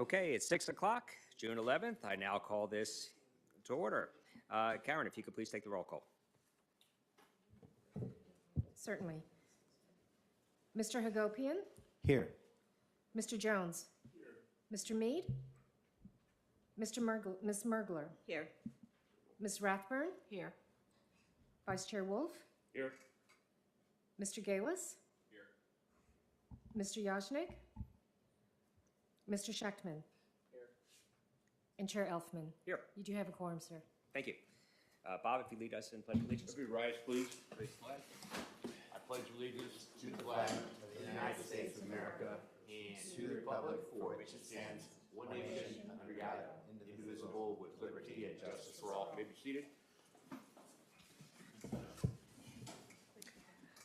Okay, it's 6 o'clock, June 11th. I now call this to order. Karen, if you could please take the roll call. Certainly. Mr. Hagopian? Here. Mr. Jones? Here. Mr. Mead? Ms. Mergler? Here. Ms. Rathburn? Here. Vice Chair Wolf? Here. Mr. Galis? Here. Mr. Yajnik? Mr. Schechtman? Here. And Chair Elfman? Here. You do have a quorum, sir. Thank you. Bob, if you lead us in Pledge of Allegiance. Everybody rise, please. Raise the flag. I pledge allegiance to the flag of the United States of America and to the republic for which it stands, one nation, under God, indivisible, with liberty and justice for all. May be seated.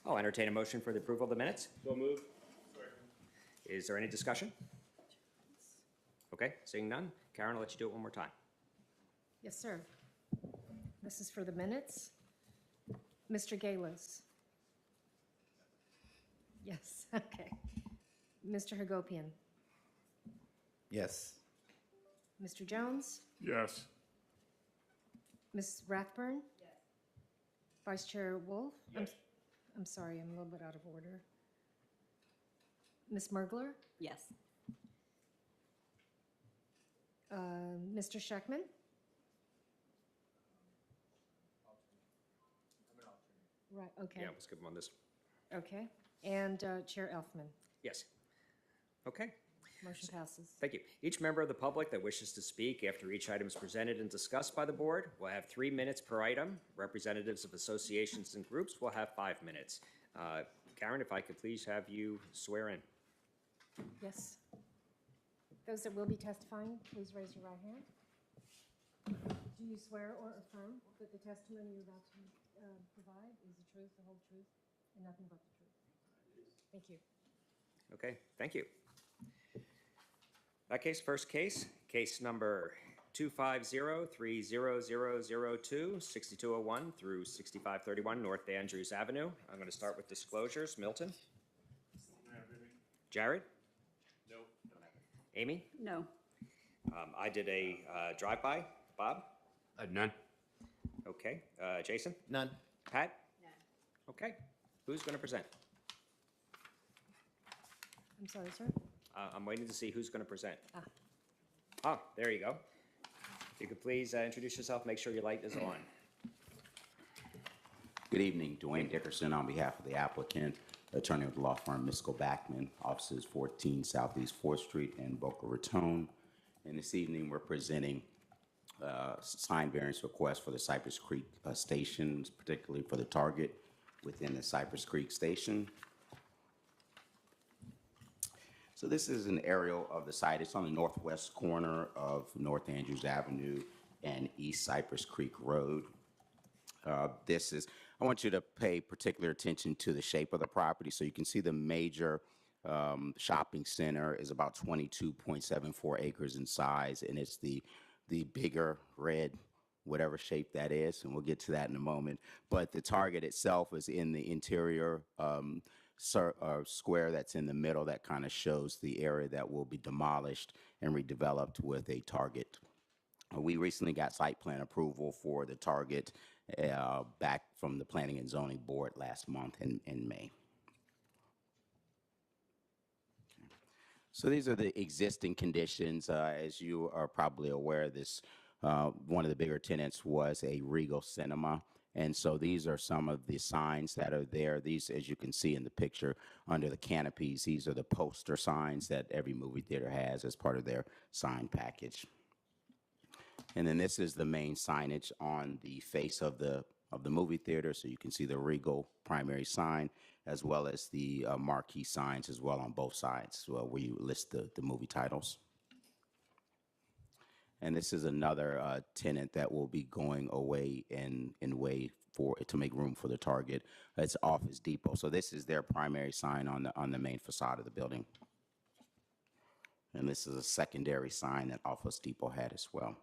I'll entertain a motion for the approval of the minutes. So moved. Is there any discussion? Okay, seeing none. Karen, I'll let you do it one more time. Yes, sir. This is for the minutes. Mr. Galis? Yes, okay. Mr. Hagopian? Yes. Mr. Jones? Yes. Ms. Rathburn? Yes. Vice Chair Wolf? Yes. I'm sorry, I'm a little bit out of order. Ms. Mergler? Yes. Mr. Schechtman? Right, okay. Yeah, let's give them on this. Okay. And Chair Elfman? Yes. Okay. Motion passes. Thank you. Each member of the public that wishes to speak after each item is presented and discussed by the board will have 3 minutes per item. Representatives of associations and groups will have 5 minutes. Karen, if I could please have you swear in. Yes. Those that will be testifying, please raise your right hand. Do you swear or affirm that the testimony you're about to provide is the truth, the whole truth, and nothing but the truth? Thank you. Okay, thank you. That case, first case, case number 250-30002, 6201 through 6531 North Andrews Avenue. I'm going to start with disclosures. Milton? Jared? No, don't have it. Amy? No. I did a drive-by. Bob? None. Okay. Jason? None. Pat? None. Okay. Who's going to present? I'm sorry, sir. I'm waiting to see who's going to present. Ah, there you go. If you could please introduce yourself, make sure your light is on. Good evening, Dwayne Dickerson on behalf of the applicant, attorney with the law firm Miskell Backman, offices 14 Southeast 4th Street in Boca Raton. And this evening we're presenting sign variance request for the Cypress Creek stations, particularly for the target within the Cypress Creek station. So this is an aerial of the site. It's on the northwest corner of North Andrews Avenue and East Cypress Creek Road. I want you to pay particular attention to the shape of the property. So you can see the major shopping center is about 22.74 acres in size, and it's the bigger red, whatever shape that is, and we'll get to that in a moment. But the target itself is in the interior square that's in the middle that kind of shows the area that will be demolished and redeveloped with a target. We recently got site plan approval for the target back from the Planning and Zoning Board last month in May. Okay. So these are the existing conditions. As you are probably aware, this one of the bigger tenants was a Regal Cinema. And so these are some of the signs that are there. These, as you can see in the picture, under the canopies, these are the poster signs that every movie theater has as part of their sign package. And then this is the main signage on the face of the movie theater. So you can see the Regal primary sign, as well as the marquee signs as well on both sides, where you list the movie titles. And this is another tenant that will be going away to make room for the target. It's Office Depot. So this is their primary sign on the main facade of the building. And this is a secondary sign that Office Depot had as well.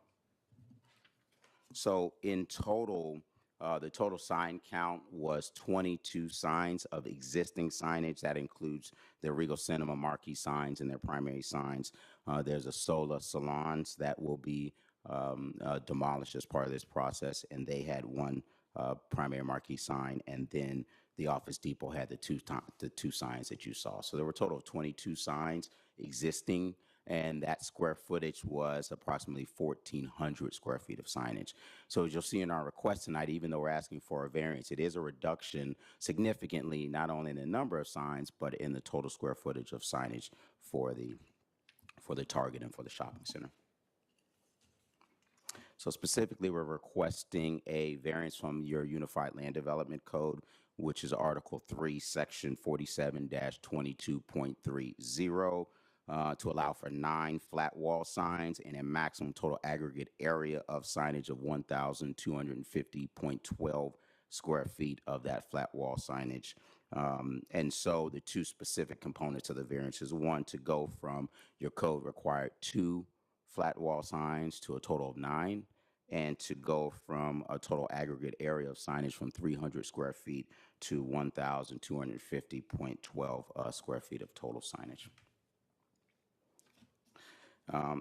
So in total, The total sign count was 22 signs of existing signage. That includes the Regal Cinema marquee signs and their primary signs. There's a Sola Salons that will be demolished as part of this process, and they had one primary marquee sign, and then the Office Depot had the two signs that you saw. So there were a total of 22 signs existing, and that square footage was approximately 1,400 square feet of signage. So as you'll see in our request tonight, even though we're asking for a variance, it is a reduction significantly, not only in the number of signs, but in the total square footage of signage for the target and for the shopping center. So specifically, we're requesting a variance from your Unified Land Development Code, which is Article 3, Section 47-22.30, to allow for 9 flat wall signs and a maximum total aggregate area of signage of 1,250.12 square feet of that flat wall signage. And so the two specific components of the variance is, one, to go from your code required 2 flat wall signs to a total of 9, and to go from a total aggregate area of signage from 300 square feet to 1,250.12 square feet of total signage.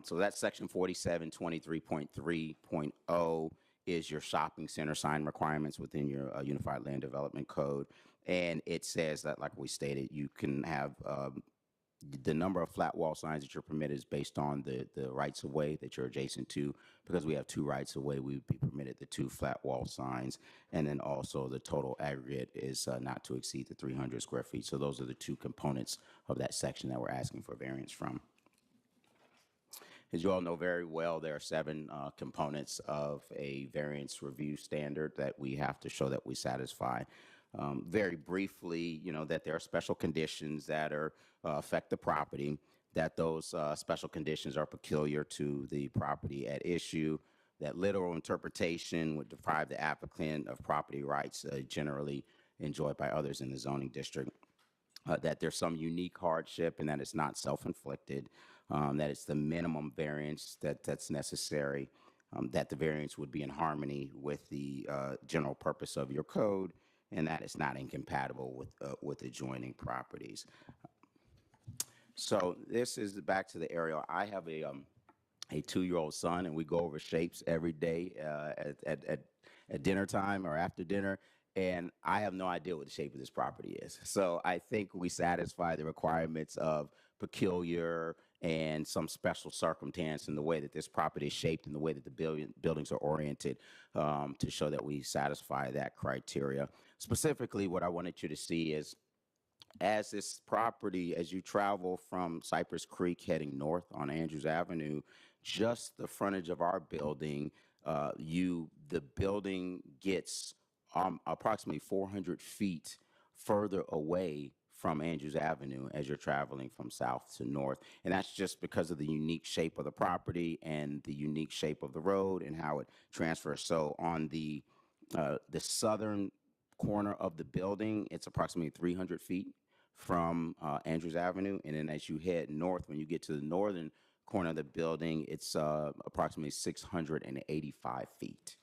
So that's section 4723.3.0 is your shopping center sign requirements within your Unified Land Development Code. And it says that, like we stated, you can have the number of flat wall signs that you're permitted is based on the rights of way that you're adjacent to. Because we have 2 rights of way, we would be permitted the 2 flat wall signs. And then also the total aggregate is not to exceed the 300 square feet. So those are the 2 components of that section that we're asking for variance from. As you all know very well, there are 7 components of a variance review standard that we have to show that we satisfy. Very briefly, that there are special conditions that affect the property, that those special conditions are peculiar to the property at issue, that literal interpretation would deprive the applicant of property rights generally enjoyed by others in the zoning district, that there's some unique hardship and that it's not self-inflicted, that it's the minimum variance that's necessary, that the variance would be in harmony with the general purpose of your code, and that it's not incompatible with adjoining properties. So this is back to the aerial. I have a 2-year-old son, and we go over shapes every day at dinner time or after dinner, and I have no idea what the shape of this property is. So I think we satisfy the requirements of peculiar and some special circumstance in the way that this property is shaped and the way that the buildings are oriented, to show that we satisfy that criteria. Specifically, what I wanted you to see is, as this property, as you travel from Cypress Creek heading north on Andrews Avenue, just the frontage of our building, the building gets approximately 400 feet further away from Andrews Avenue as you're traveling from south to north. And that's just because of the unique shape of the property and the unique shape of the road and how it transfers. So on the southern corner of the building, it's approximately 300 feet from Andrews Avenue. And then as you head north, when you get to the northern corner of the building, it's approximately 685 feet.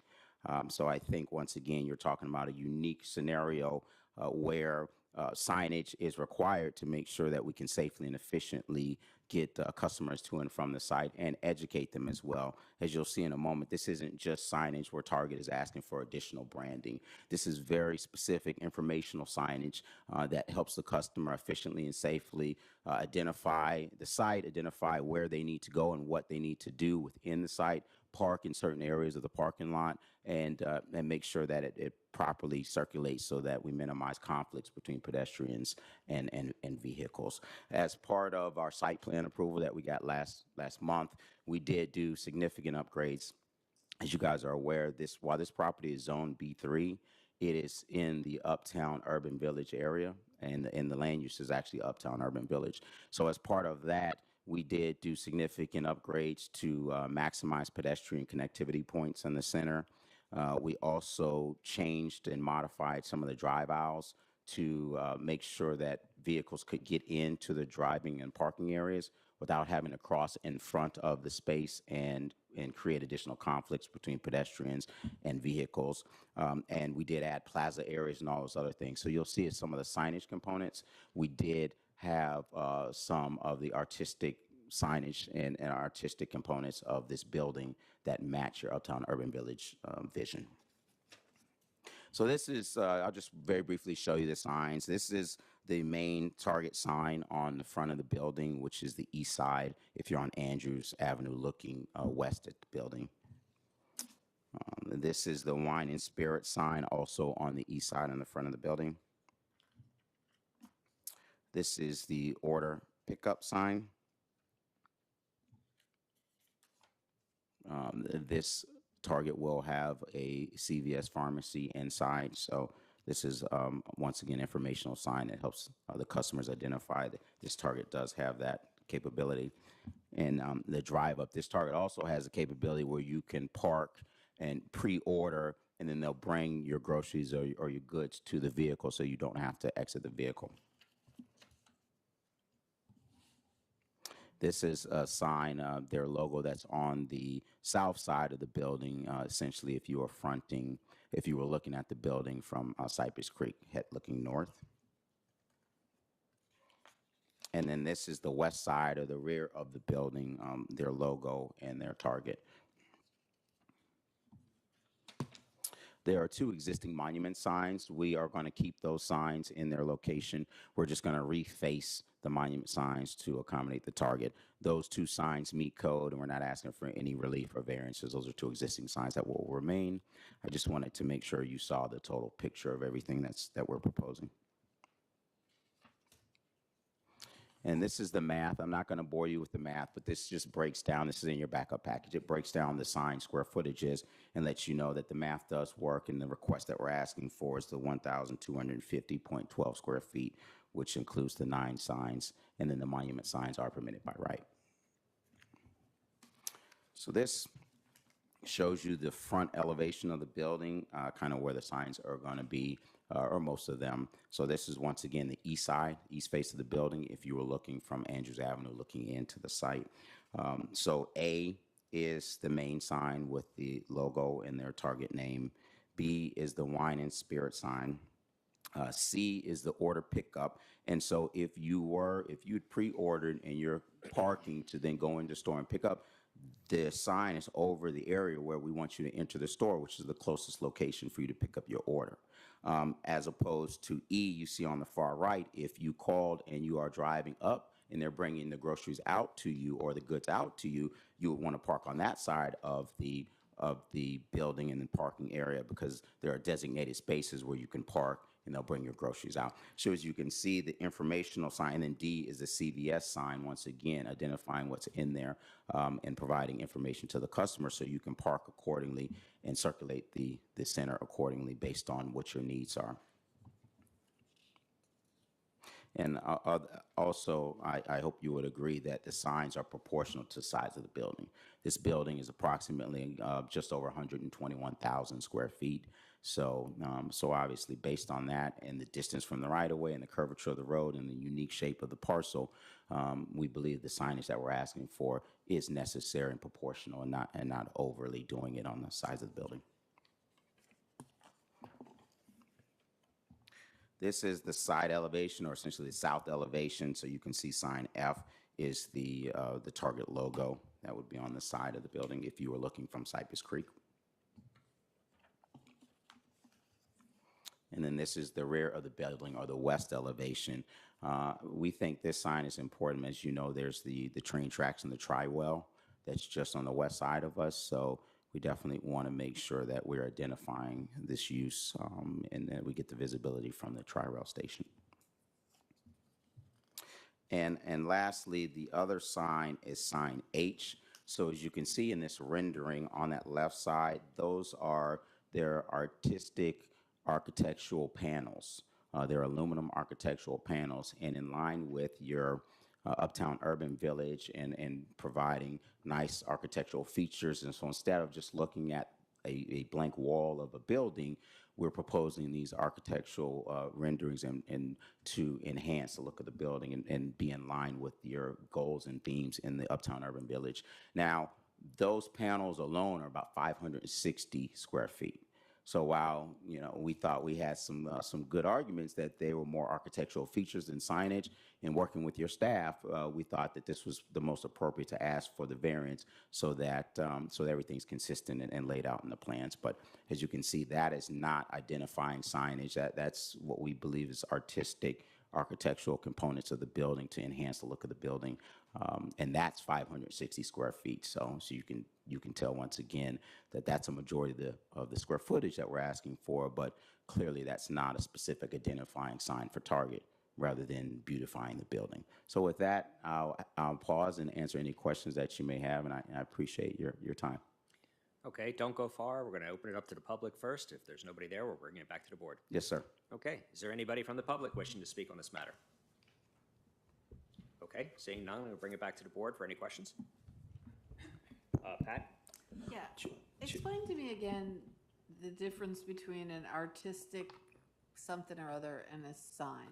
So I think, once again, you're talking about a unique scenario where signage is required to make sure that we can safely and efficiently get customers to and from the site and educate them as well. As you'll see in a moment, this isn't just signage where Target is asking for additional branding. This is very specific informational signage that helps the customer efficiently and safely identify the site, identify where they need to go and what they need to do within the site, park in certain areas of the parking lot, and make sure that it properly circulates so that we minimize conflicts between pedestrians and vehicles. As part of our site plan approval that we got last month, we did do significant upgrades. As you guys are aware, while this property is zone B3, it is in the Uptown Urban Village area, and the land use is actually Uptown Urban Village. So as part of that, we did do significant upgrades to maximize pedestrian connectivity points in the center. We also changed and modified some of the drive aisles to make sure that vehicles could get into the driving and parking areas without having to cross in front of the space and create additional conflicts between pedestrians and vehicles. And we did add plaza areas and all those other things. So you'll see some of the signage components. We did have some of the artistic signage and artistic components of this building that match your Uptown Urban Village vision. So this is, I'll just very briefly show you the signs. This is the main Target sign on the front of the building, which is the east side if you're on Andrews Avenue looking west at the building. This is the wine and spirit sign also on the east side on the front of the building. This is the order pickup sign. This Target will have a CVS pharmacy inside, so this is once again informational sign that helps the customers identify that this Target does have that capability. And the drive up, this Target also has a capability where you can park and pre-order, and then they'll bring your groceries or your goods to the vehicle so you don't have to exit the vehicle. This is a sign, their logo that's on the south side of the building. Essentially, if you were looking at the building from Cypress Creek, looking north. And then this is the west side or the rear of the building, their logo and their Target. There are two existing monument signs. We are going to keep those signs in their location. We're just going to reface the monument signs to accommodate the Target. Those two signs meet code, and we're not asking for any relief or variances. Those are two existing signs that will remain. I just wanted to make sure you saw the total picture of everything that we're proposing. And this is the math. I'm not going to bore you with the math, but this just breaks down. This is in your backup package. It breaks down the sign square footages and lets you know that the math does work. And the request that we're asking for is the 1,250.12 square feet, which includes the 9 signs. And then the monument signs are permitted by right. So this shows you the front elevation of the building, kind of where the signs are going to be, or most of them. So this is once again the east side, east face of the building, if you were looking from Andrews Avenue looking into the site. So A is the main sign with the logo and their Target name. B is the wine and spirit sign. C is the order pickup. And so if you'd pre-ordered and you're parking to then go into the store and pick up, the sign is over the area where we want you to enter the store, which is the closest location for you to pick up your order. As opposed to E, you see on the far right, if you called and you are driving up and they're bringing the groceries out to you or the goods out to you, you would want to park on that side of the building and the parking area because there are designated spaces where you can park and they'll bring your groceries out. So as you can see, the informational sign, and then D is the CVS sign, once again, identifying what's in there and providing information to the customer so you can park accordingly and circulate the center accordingly based on what your needs are. And also, I hope you would agree that the signs are proportional to the size of the building. This building is approximately just over 121,000 square feet. So obviously, based on that and the distance from the right-of-way and the curvature of the road and the unique shape of the parcel, we believe the signage that we're asking for is necessary and proportional and not overly doing it on the size of the building. This is the side elevation, or essentially the south elevation. So you can see sign F is the Target logo that would be on the side of the building if you were looking from Cypress Creek. And then this is the rear of the building, or the west elevation. We think this sign is important. As you know, there's the train tracks and the tri-well that's just on the west side of us. So we definitely want to make sure that we're identifying this use and that we get the visibility from the tri-rail station. And lastly, the other sign is sign H. So as you can see in this rendering on that left side, those are their artistic architectural panels. They're aluminum architectural panels, and in line with your Uptown Urban Village and providing nice architectural features. And so instead of just looking at a blank wall of a building, we're proposing these architectural renderings and to enhance the look of the building and be in line with your goals and themes in the Uptown Urban Village. Now, those panels alone are about 560 square feet. So while, you know, we thought we had some good arguments that they were more architectural features than signage, in working with your staff, we thought that this was the most appropriate to ask for the variance so that everything's consistent and laid out in the plans. But as you can see, that is not identifying signage. That's what we believe is artistic architectural components of the building to enhance the look of the building. And that's 560 square feet. So you can tell once again that that's a majority of the square footage that we're asking for, but clearly that's not a specific identifying sign for Target rather than beautifying the building. So with that, I'll pause and answer any questions that you may have, and I appreciate your time. Okay, don't go far. We're going to open it up to the public first. If there's nobody there, we're bringing it back to the board. Yes, sir. Okay, is there anybody from the public wishing to speak on this matter? Okay, seeing none, we'll bring it back to the board for any questions. Pat? Yeah, explain to me again the difference between an artistic something or other and a sign.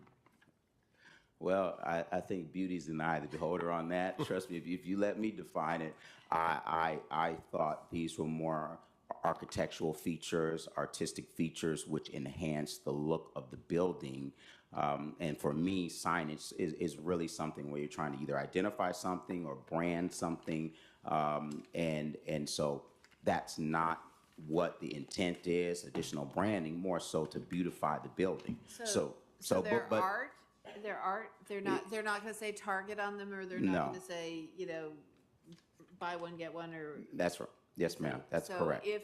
Well, I think beauty's in the eye of the beholder on that. Trust me, if you let me define it, I thought these were more architectural features, artistic features, which enhance the look of the building. And for me, signage is really something where you're trying to either identify something or brand something. And so that's not what the intent is, additional branding, more so to beautify the building. So their art, they're not going to say Target on them, or they're not going to say, you know, buy one, get one, or. That's right. Yes, ma'am. That's correct. So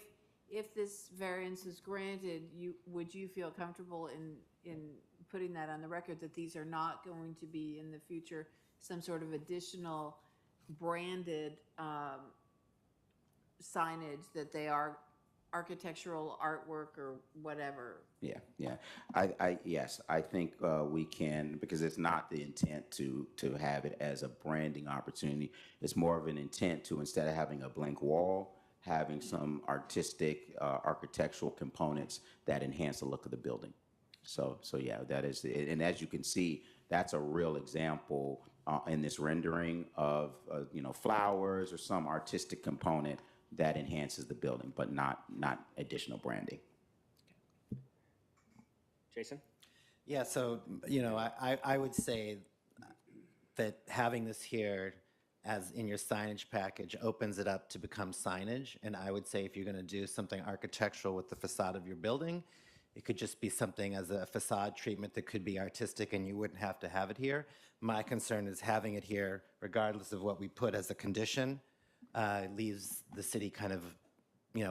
if this variance is granted, would you feel comfortable in putting that on the record that these are not going to be in the future some sort of additional branded signage, that they are architectural artwork or whatever? Yeah. Yes, I think we can, because it's not the intent to have it as a branding opportunity. It's more of an intent to, instead of having a blank wall, having some artistic architectural components that enhance the look of the building. So yeah, that is it. And as you can see, that's a real example in this rendering of flowers or some artistic component that enhances the building, but not additional branding. Jason? Yeah, so, I would say that having this here as in your signage package opens it up to become signage. And I would say if you're going to do something architectural with the facade of your building, it could just be something as a facade treatment that could be artistic, and you wouldn't have to have it here. My concern is having it here, regardless of what we put as a condition, leaves the city kind of,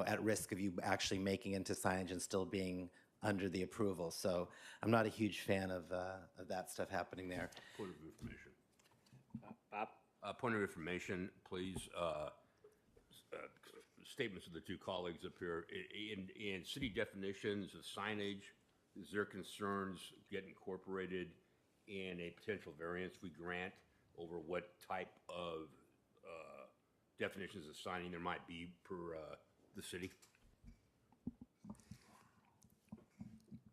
at risk of you actually making into signage and still being under the approval. So I'm not a huge fan of that stuff happening there. Point of information. Bob? Point of information, please. Statements of the two colleagues up here. In city definitions of signage, is there concerns get incorporated in a potential variance we grant over what type of definitions of signing there might be per the city?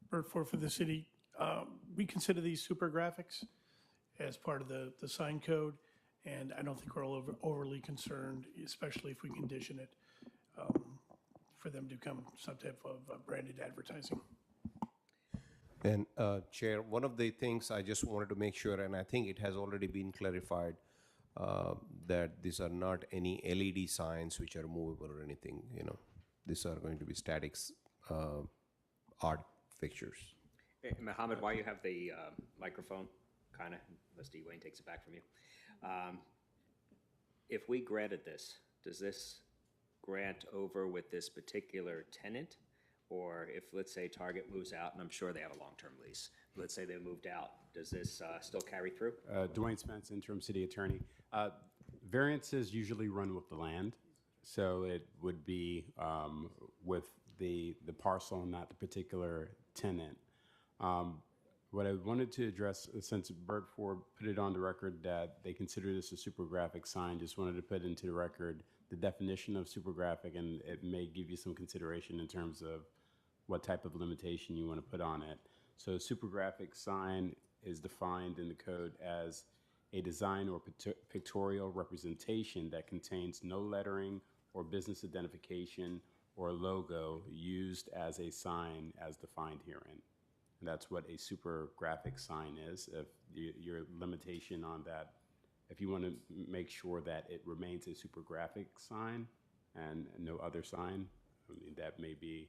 For the city, we consider these super graphics as part of the sign code, and I don't think we're overly concerned, especially if we condition it for them to become some type of branded advertising. And Chair, one of the things I just wanted to make sure, and I think it has already been clarified, that these are not any LED signs which are movable or anything. These are going to be static art fixtures. Hey, Mohammed, while you have the microphone, kind of, unless D. Wayne takes it back from you. If we granted this, does this grant over with this particular tenant? Or if, let's say, Target moves out, and I'm sure they have a long-term lease, let's say they moved out, does this still carry through? Dwayne Spence, interim city attorney. Variances usually run with the land, so it would be with the parcel and not the particular tenant. What I wanted to address, since Bert Ford put it on the record that they consider this a super graphic sign, just wanted to put into the record the definition of super graphic, and it may give you some consideration in terms of what type of limitation you want to put on it. So a super graphic sign is defined in the code as a design or pictorial representation that contains no lettering or business identification or logo used as a sign as defined herein. And that's what a super graphic sign is. If your limitation on that, if you want to make sure that it remains a super graphic sign and no other sign, I mean, that may be.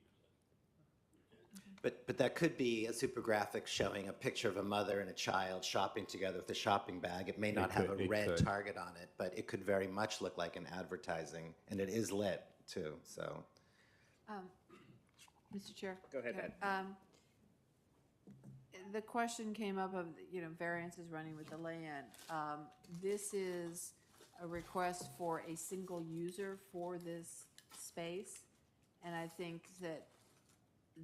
But that could be a super graphic showing a picture of a mother and a child shopping together with a shopping bag. It may not have a red target on it, but it could very much look like an advertising, and it is lit too, so. Mr. Chair? Go ahead, Okay, Ed. The question came up of, variances running with the land. This is a request for a single user for this space, and I think that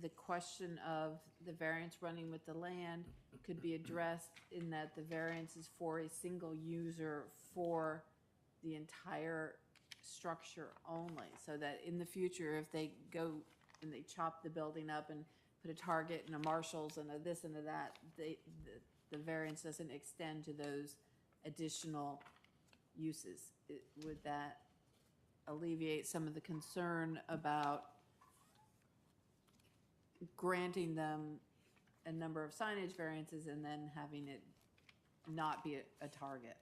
the question of the variance running with the land could be addressed in that the variance is for a single user for the entire structure only, so that in the future, if they go and they chop the building up and put a Target and a Marshalls and a this and a that, the variance doesn't extend to those additional uses. Would that alleviate some of the concern about granting them a number of signage variances and then having it not be a target?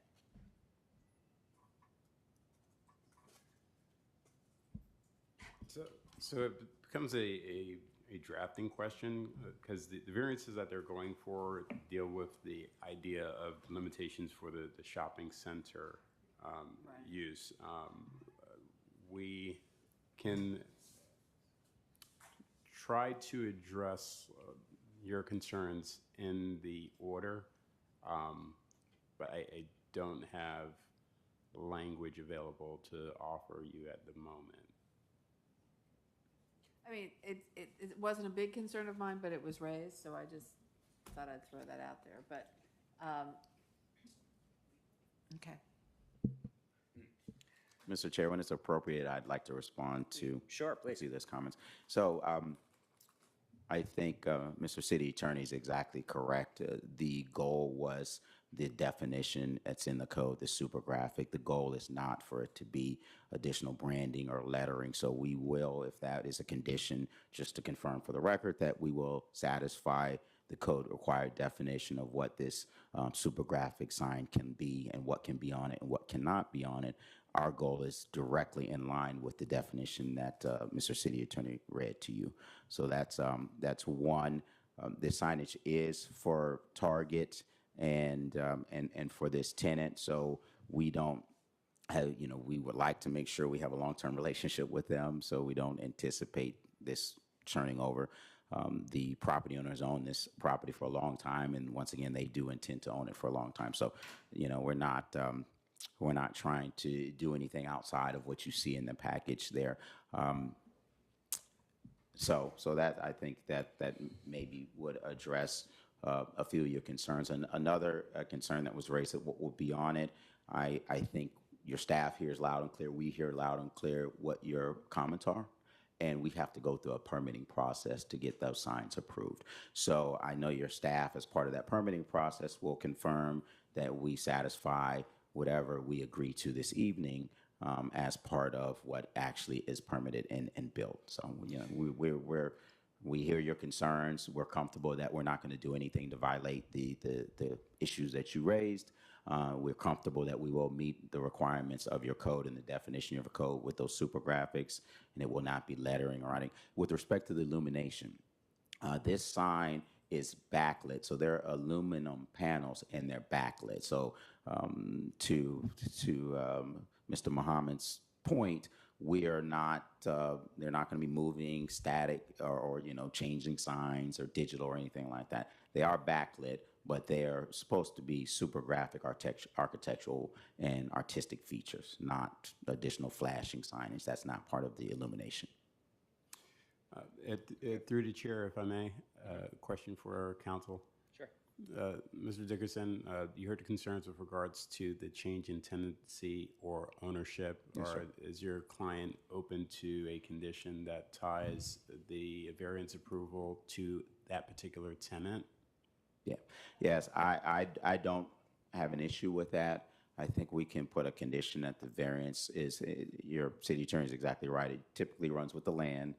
So it becomes a drafting question, because the variances that they're going for deal with the idea of limitations for the shopping center use. We can try to address your concerns in the order, but I don't have language available to offer you at the moment. I mean, it wasn't a big concern of mine, but it was raised, so I just thought I'd throw that out there, but, okay. Mr. Chair, when it's appropriate, I'd like to respond to. Sure, please. To those comments. So I think Mr. City Attorney is exactly correct. The goal was the definition that's in the code, the super graphic. The goal is not for it to be additional branding or lettering. So we will, if that is a condition, just to confirm for the record, that we will satisfy the code required definition of what this super graphic sign can be and what can be on it and what cannot be on it. Our goal is directly in line with the definition that Mr. City Attorney read to you. So that's one. The signage is for Target and for this tenant. So we don't have, we would like to make sure we have a long-term relationship with them. So we don't anticipate this churning over. The property owners own this property for a long time, and once again, they do intend to own it for a long time. So, we're not trying to do anything outside of what you see in the package there. So that, I think that maybe would address a few of your concerns. And another concern that was raised, that what will be on it, I think your staff hears loud and clear. We hear loud and clear what your comments are. And we have to go through a permitting process to get those signs approved. So I know your staff, as part of that permitting process, will confirm that we satisfy whatever we agree to this evening as part of what actually is permitted and built. So, we hear your concerns. We're comfortable that we're not going to do anything to violate the issues that you raised. We're comfortable that we will meet the requirements of your code and the definition of a code with those super graphics, and it will not be lettering or writing. With respect to the illumination, this sign is backlit, so there are aluminum panels and they're backlit. So to Mr. Muhammad's point, we are not, they're not going to be moving static or changing signs or digital or anything like that. They are backlit, but they are supposed to be super graphic architectural and artistic features, not additional flashing signage. That's not part of the illumination. Through the chair, if I may, question for our council. Sure. Mr. Dickerson, you heard the concerns with regards to the change in tenancy or ownership. Yes, sir. Or is your client open to a condition that ties the variance approval to that particular tenant? Yeah, yes, I don't have an issue with that. I think we can put a condition that the variance is, your city attorney is exactly right. It typically runs with the land,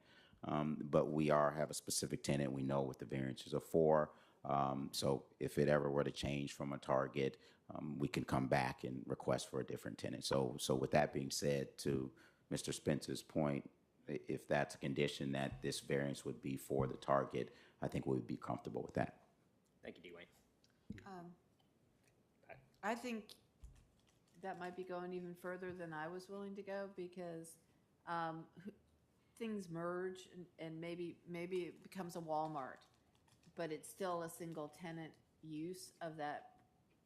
but we have a specific tenant. We know what the variances are for. So if it ever were to change from a target, we can come back and request for a different tenant. So with that being said, to Mr. Spence's point, if that's a condition that this variance would be for the target, I think we would be comfortable with that. Thank you, Dwayne. I think that might be going even further than I was willing to go, because things merge, and maybe it becomes a Walmart, but it's still a single tenant use of that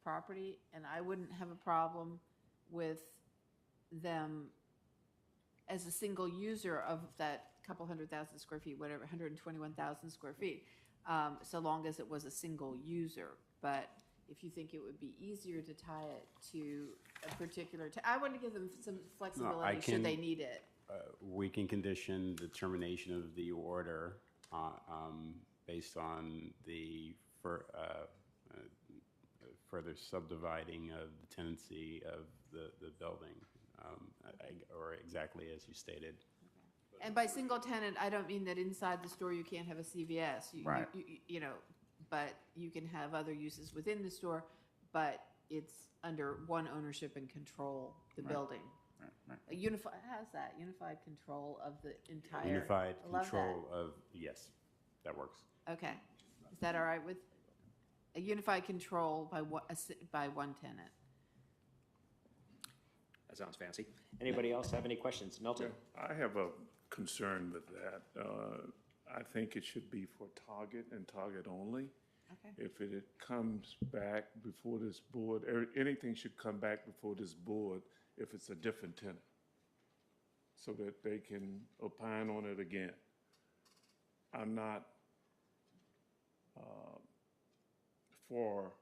property, and I wouldn't have a problem with them as a single user of that couple 100,000 square feet, whatever, 121,000 square feet, so long as it was a single user. But if you think it would be easier to tie it to a particular, I want to give them some flexibility should they need it. We can condition the termination of the order based on the further subdividing of the tenancy of the building, or exactly as you stated. And by single tenant, I don't mean that inside the store you can't have a CVS. Right. You know, but you can have other uses within the store, but it's under one ownership and control, the building. Right. A unified, how's that? Unified control of the entire. Unified I love control of, yes, that works. Okay. Is that all right with a unified control by one tenant? That sounds fancy. Anybody else have any questions? Milton? I have a concern with that. I think it should be for Target and Target only. Okay. If it comes back before this board, anything should come back before this board if it's a different tenant, so that they can opine on it again. I'm not for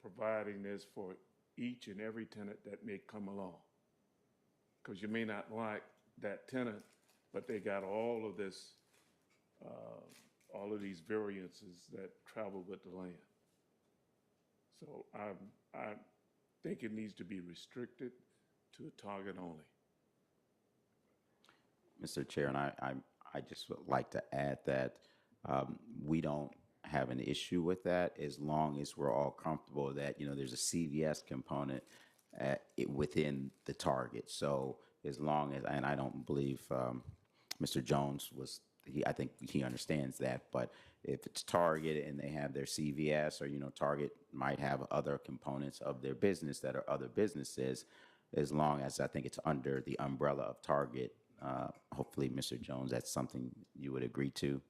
providing this for each and every tenant that may come along, because you may not like that tenant, but they got all of this, all of these variances that travel with the land. So I think it needs to be restricted to a Target only. Mr. Chair, and I just would like to add that we don't have an issue with that as long as we're all comfortable that, you know, there's a CVS component within the Target. So as long as, and I don't believe Mr. Jones I think he understands that, but if it's Target and they have their CVS, or, you know, Target might have other components of their business that are other businesses, as long as I think it's under the umbrella of Target, hopefully, Mr. Jones, that's something you would agree to.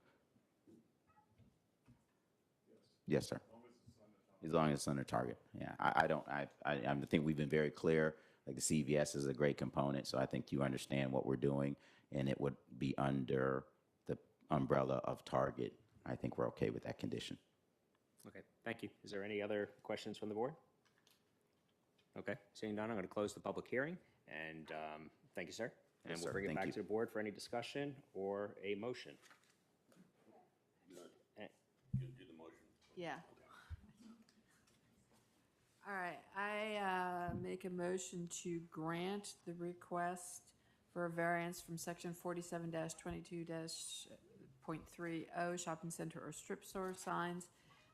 Yes, sir. As long as it's under Target. Yeah, I think we've been very clear. Like, the CVS is a great component, so I think you understand what we're doing, and it would be under the umbrella of Target. I think we're okay with that condition. Okay, thank you. Is there any other questions from the board? Okay, seeing none, I'm going to close the public hearing, and thank you, sir. And Yes, we'll sir. bring it Thank back you. to the board for any discussion or a motion. Yeah. All right, I make a motion to grant the request for a variance from section 47-22-.30 shopping center or strip store signs,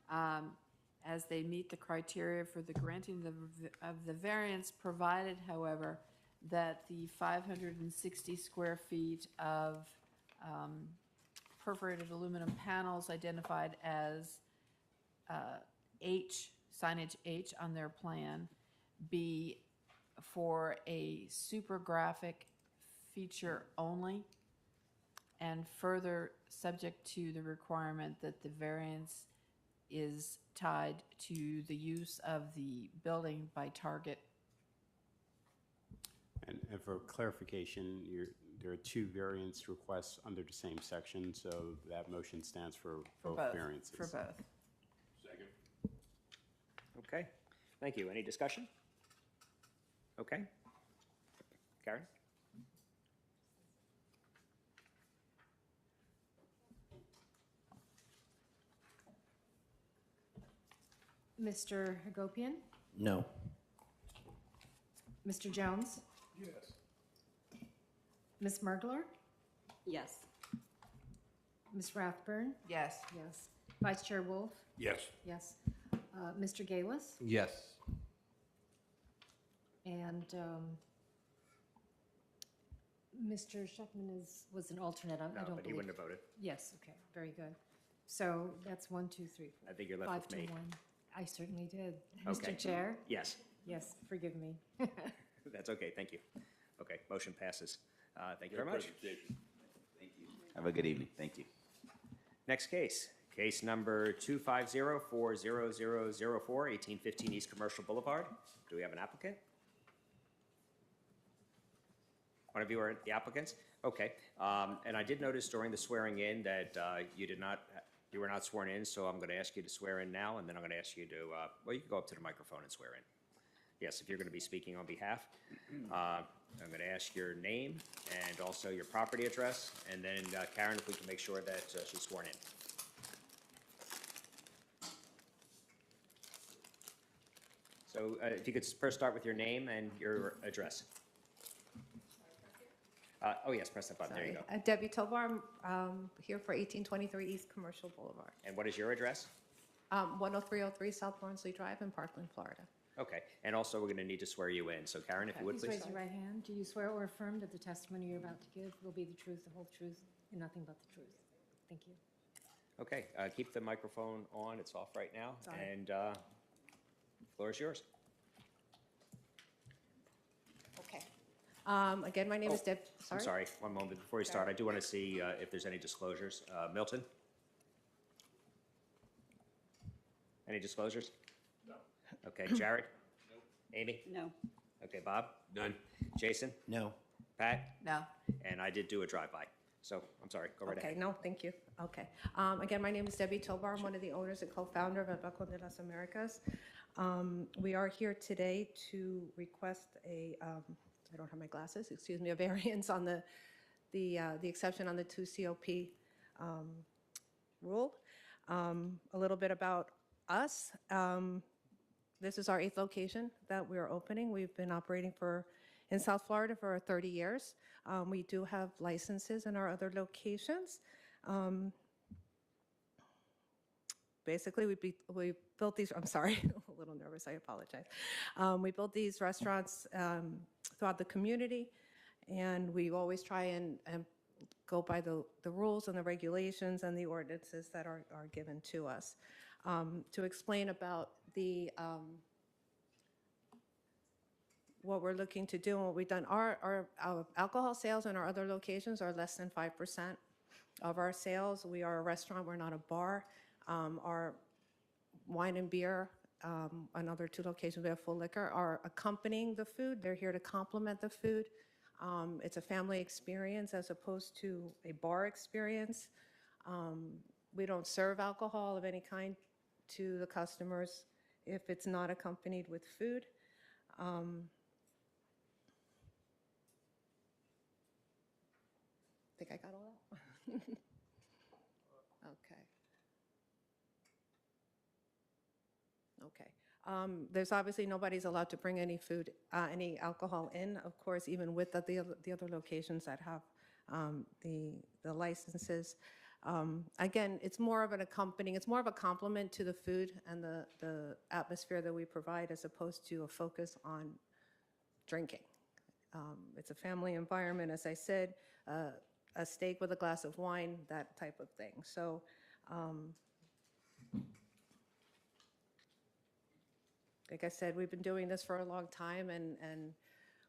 as they meet the criteria for the granting of the variance, provided, however, that the 560 square feet of perforated aluminum panels identified as signage H on their plan be for a super graphic feature only, and further subject to the requirement that the variance is tied to the use of the building by Target. And for clarification, there are two variance requests under the same section, so that motion stands for both variances. For both. Okay, thank you. Any discussion? Okay. Karen? Mr. Hagopian? No. Mr. Jones? Yes. Ms. Mergler? Yes. Ms. Rathburn? Yes. Yes. Vice Chair Wolf? Yes. Yes. Mr. Galis? Yes. And Mr. Scheckman was an alternate. I No, don't but he believe. wouldn't have voted. Yes, okay, very good. So that's 1, 2, 3, 4. I think you're left 5 with to me. 1. I certainly did. Okay. Mr. Chair? Yes, Yes, forgive me. that's okay, thank you. Okay, motion passes. Thank you very much. Have a good evening. Thank you. Next case, case number 250-40004, 1815 East Commercial Boulevard. Do we have an applicant? One of you are the applicants? Okay. And I did notice during the swearing in that you were not sworn in, so I'm going to ask you to swear in now, and then I'm going to ask you to, well, you can go up to the microphone and swear in. Yes, if you're going to be speaking on behalf. I'm going to ask your name and also your property address, and then Karen, if we can make sure that she's sworn in. So if you could first start with your name and your address. Oh, yes, press that button. There you go. Debbie Tovar, here for 1823 East Commercial Boulevard. And what is your address? 10303 South Barnsley Drive in Parkland, Florida. Okay, and also we're going to need to swear you in. So Karen, if you would Please please. raise your right hand. Do you swear or affirm that the testimony you're about to give will be the truth, the whole truth, and nothing but the truth? Thank you. Okay, keep the microphone on. It's off right now. Sorry. And the floor is yours. Okay. Again, my name is Deb. I'm sorry, one moment before you start. I do want to see if there's any disclosures. Milton? Any disclosures? No. Okay, Jared? No. Amy? No. Okay, Bob? None. Jason? No. Pat? No. And I did do a drive-by. So, I'm sorry, go right Okay, ahead. no, thank you. Okay. Again, my name is Debbie Tovar. I'm one of the owners and co-founder of El Balcón de las Americas. We are here today to request a, I don't have my glasses, excuse me, a variance on the exception on the 2 COP rule. A little bit about us. This is our 8th location that we're opening. We've been operating in South Florida for 30 years. We do have licenses in our other locations. Basically, we built these, I'm sorry, a little nervous, I apologize. We built these restaurants throughout the community, and we always try and go by the rules and the regulations and the ordinances that are given to us. To explain about what we're looking to do and what we've done, our alcohol sales in our other locations are less than 5% of our sales. We are a restaurant, we're not a bar. Our wine and beer, another 2 locations, we have full liquor, are accompanying the food. They're here to complement the food. It's a family experience as opposed to a bar experience. We don't serve alcohol of any kind to the customers if it's not accompanied with food. I think I got all that. Okay. Okay. There's obviously nobody's allowed to bring any food, any alcohol in, of course, even with the other locations that have the licenses. Again, it's more of an accompanying, it's more of a complement to the food and the atmosphere that we provide as opposed to a focus on drinking. It's a family environment, as I said, a steak with a glass of wine, that type of thing. So, like I said, we've been doing this for a long time, and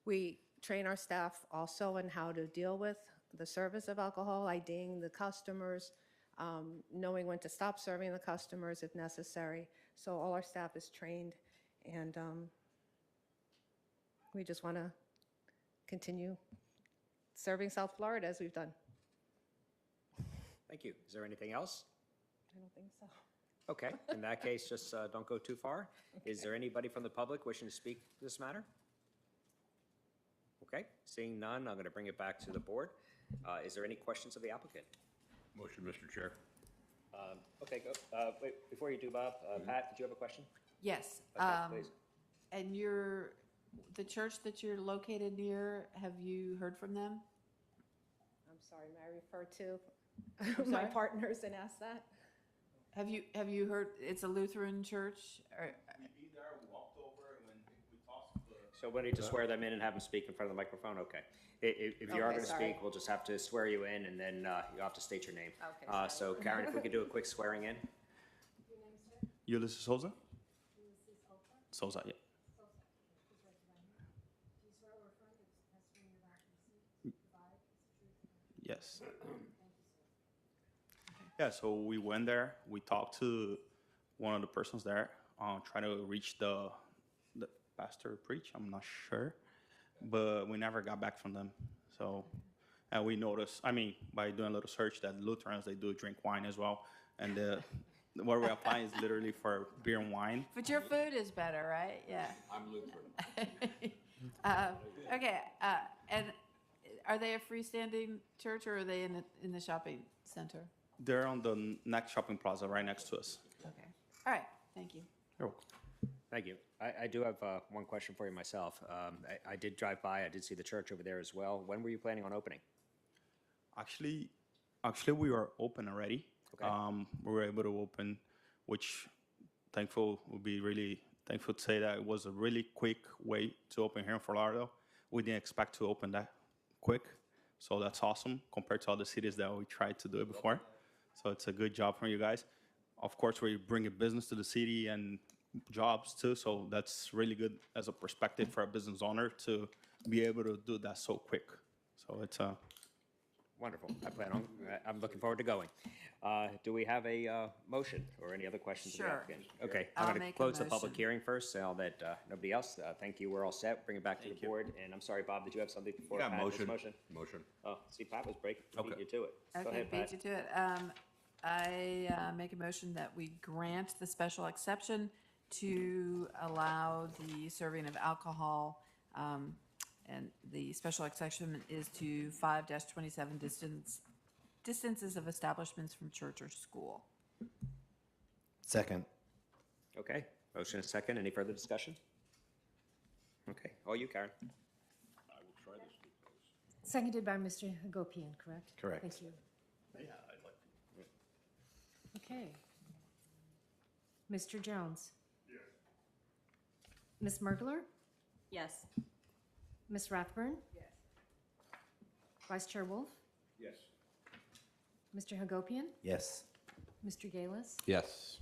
we train our staff also on how to deal with the service of alcohol, IDing the customers, knowing when to stop serving the customers if necessary. So all our staff is trained, and we just want to continue serving South Florida as we've done. Thank you. Is there anything else? I don't think so. Okay, in that case, just don't go too far. Is there anybody from the public wishing to speak to this matter? Okay, seeing none, I'm going to bring it back to the board. Is there any questions of the applicant? Motion, Mr. Chair. Okay, go. Wait, before you do, Bob, Pat, did you have a question? Yes. Okay, please. And the church that you're located near, have you heard from them? I'm sorry, may I refer to my sorry? partners and ask that? Have you heard, it's a Lutheran church? Or, We there, we walked over, and when we talked to the So we need to swear them in and have them speak in front of the microphone? Okay. If you are Okay, going to sorry. speak, we'll just have to swear you in, and then you have to state your name. Okay, sorry. So Karen, if we could do a quick swearing in? Ulysses Souza? Souza, yeah. Yes. Yeah, so we went there. We talked to one of the persons there, trying to reach the pastor preach. I'm not sure, but we never got back from them. So, and we noticed, I mean, by doing a little search, that Lutherans, they do drink wine as well, and what we're applying is literally for beer and wine. but your food is better, right? Yeah. I'm Lutheran. Okay, and are they a freestanding church, or are they in the shopping center? They're on the next shopping plaza right next to us. Okay. All right, thank you. You're welcome. Thank you. I do have one question for you myself. I did drive by, I did see the church over there as well. When were you planning on opening? Actually, we were open already. Okay. We were able to open, which would be really thankful to say that it was a really quick way to open here in Fort Lauderdale. We didn't expect to open that quick, so that's awesome compared to other cities that we tried to do it before. So it's a good job from you guys. Of course, we're bringing business to the city and jobs too, so that's really good as a perspective for a business owner to be able to do that so quick. So it's Wonderful. I'm looking forward to going. Do we have a motion or any other questions of the Sure. applicant? Okay, I'll I'm going to make a close the public motion. hearing first, so that nobody else. Thank you, we're all set. Bring it back to the board. And I'm sorry, Bob, did you have something before Yeah, Pat does motion. motion? Oh, see, Pat was beat you to it. Go Okay, ahead, beat Pat. you to it. I make a motion that we grant the special exception to allow the serving of alcohol, and the special exception is to 5-27 distances of establishments from church or school. Second. Okay, motion is second. Any further discussion? Okay, all you, Karen. I will try this. Seconded by Mr. Hagopian, correct? Correct. Thank you. Yeah, I'd like to. Okay. Mr. Jones? Yes. Ms. Mergler? Yes. Ms. Rathburn? Yes. Vice Chair Wolf? Yes. Mr. Hagopian? Yes. Mr. Galis? Yes.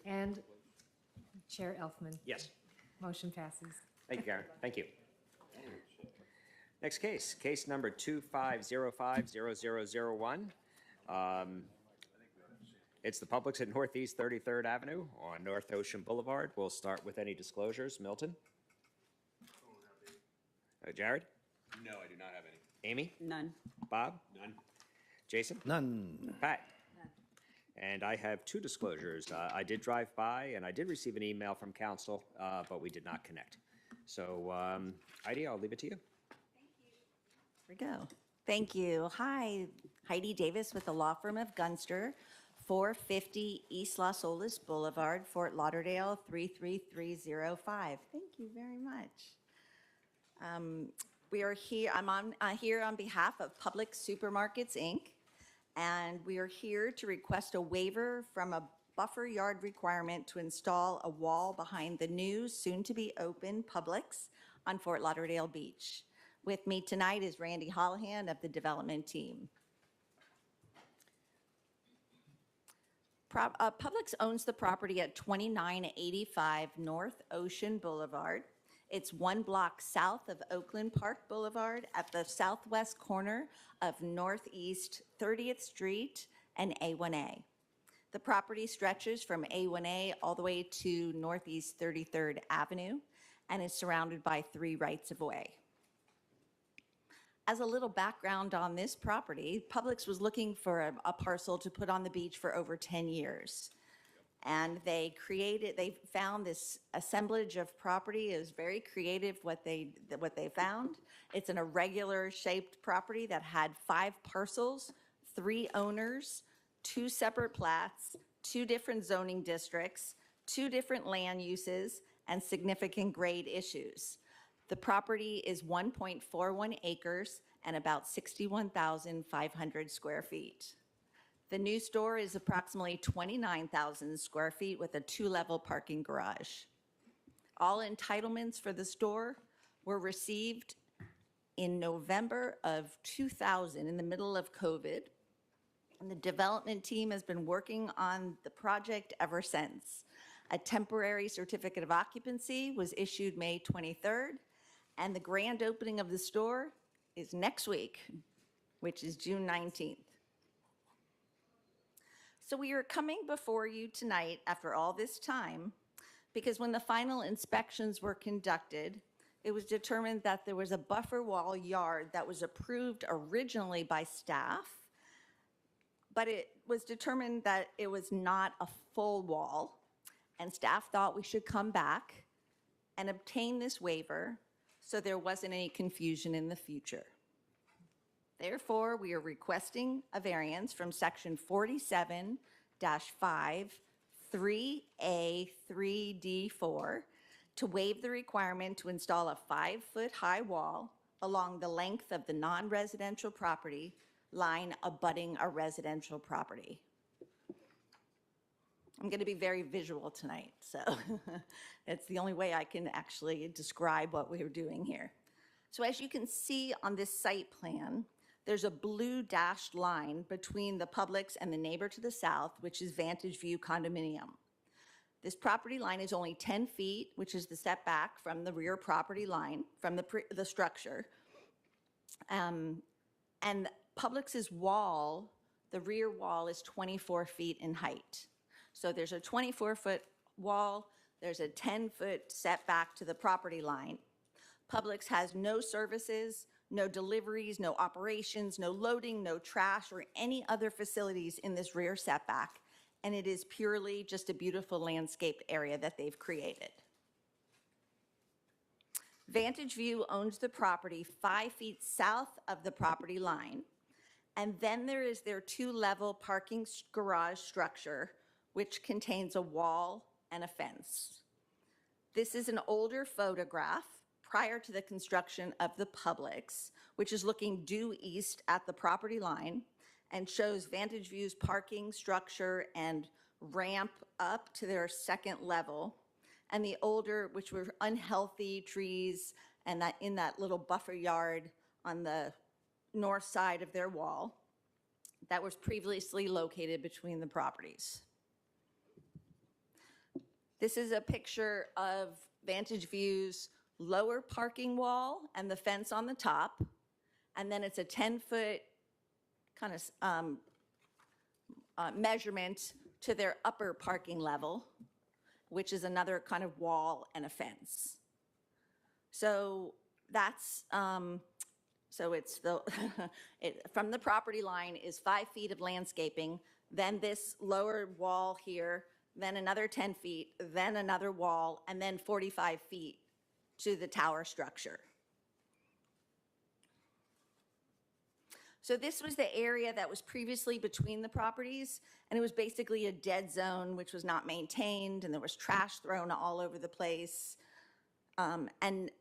And Chair Elfman? Yes. Motion passes. Thank you, Karen. Thank you. Next case, case number 25050001. It's the Publix at Northeast 33rd Avenue on North Ocean Boulevard. We'll start with any disclosures. Milton? Jared? No, I do not have any. Amy? None. Bob? None? Jason? None. Pat? And I have two disclosures. I did drive by, and I did receive an email from council, but we did not connect. So, Heidi, I'll leave it to you. Here we go. Thank you. Hi, Heidi Davis with the law firm of Gunster, 450 East Las Olas Boulevard, Fort Lauderdale, 33305. Thank you very much. We are here, I'm here on behalf of Publix Supermarkets, Inc., and we are here to request a waiver from a buffer yard requirement to install a wall behind the new, soon-to-be-open Publix on Fort Lauderdale Beach. With me tonight is Randy Holohan of the development team. Publix owns the property at 2985 North Ocean Boulevard. It's one block south of Oakland Park Boulevard at the southwest corner of Northeast 30th Street and A1A. The property stretches from A1A all the way to Northeast 33rd Avenue and is surrounded by 3 rights-of-way. As a little background on this property, Publix was looking for a parcel to put on the beach for over 10 years. And they found this assemblage of property. It was very creative what they found. It's an irregular shaped property that had 5 parcels, 3 owners, 2 separate plats, 2 different zoning districts, 2 different land uses, and significant grade issues. The property is 1.41 acres and about 61,500 square feet. The new store is approximately 29,000 square feet with a 2-level parking garage. All entitlements for the store were received in November of 2000, in the middle of COVID. And the development team has been working on the project ever since. A temporary certificate of occupancy was issued May 23rd, and the grand opening of the store is next week, which is June 19th. So we are coming before you tonight after all this time because when the final inspections were conducted, it was determined that there was a buffer wall yard that was approved originally by staff, but it was determined that it was not a full wall, and staff thought we should come back and obtain this waiver so there wasn't any confusion in the future. Therefore, we are requesting a variance from section 47-5, 3A, 3D4 to waive the requirement to install a 5-foot-high wall along the length of the non-residential property line abutting a residential property. I'm going to be very visual tonight, so it's the only way I can actually describe what we're doing here. So as you can see on this site plan, there's a blue dashed line between the Publix and the neighbor to the south, which is Vantage View Condominium. This property line is only 10 feet, which is the setback from the rear property line, from the structure. And Publix's wall, the rear wall, is 24 feet in height. So there's a 24-foot wall, there's a 10-foot setback to the property line. Publix has no services, no deliveries, no operations, no loading, no trash, or any other facilities in this rear setback, and it is purely just a beautiful landscaped area that they've created. Vantage View owns the property 5 feet south of the property line, and then there is their 2-level parking garage structure, which contains a wall and a fence. This is an older photograph prior to the construction of the Publix, which is looking due east at the property line and shows Vantage View's parking structure and ramp up to their 2nd level, and the older, which were unhealthy trees and that in that little buffer yard on the north side of their wall that was previously located between the properties. This is a picture of Vantage View's lower parking wall and the fence on the top, and then it's a 10-foot kind of measurement to their upper parking level, which is another kind of wall and a fence. So that's, so it's the, from the property line is 5 feet of landscaping, then this lower wall here, then another 10 feet, then another wall, and then 45 feet to the tower structure. So this was the area that was previously between the properties, and it was basically a dead zone which was not maintained, and there was trash thrown all over the place. And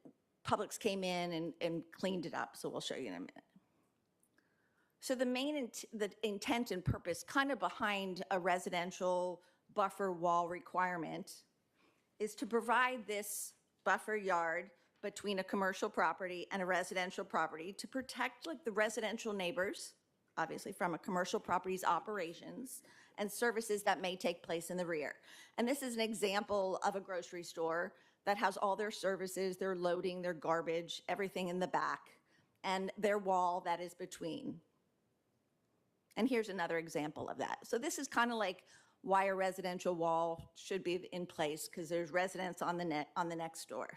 Publix came in and cleaned it up, so we'll show you in a minute. So the main the intent and purpose kind of behind a residential buffer wall requirement is to provide this buffer yard between a commercial property and a residential property to protect like the residential neighbors, obviously from a commercial property's operations and services that may take place in the rear. And this is an example of a grocery store that has all their services, their loading, their garbage, everything in the back, and their wall that is between. And here's another example of that. So this is kind of like why a residential wall should be in place, because there's residents on the next door,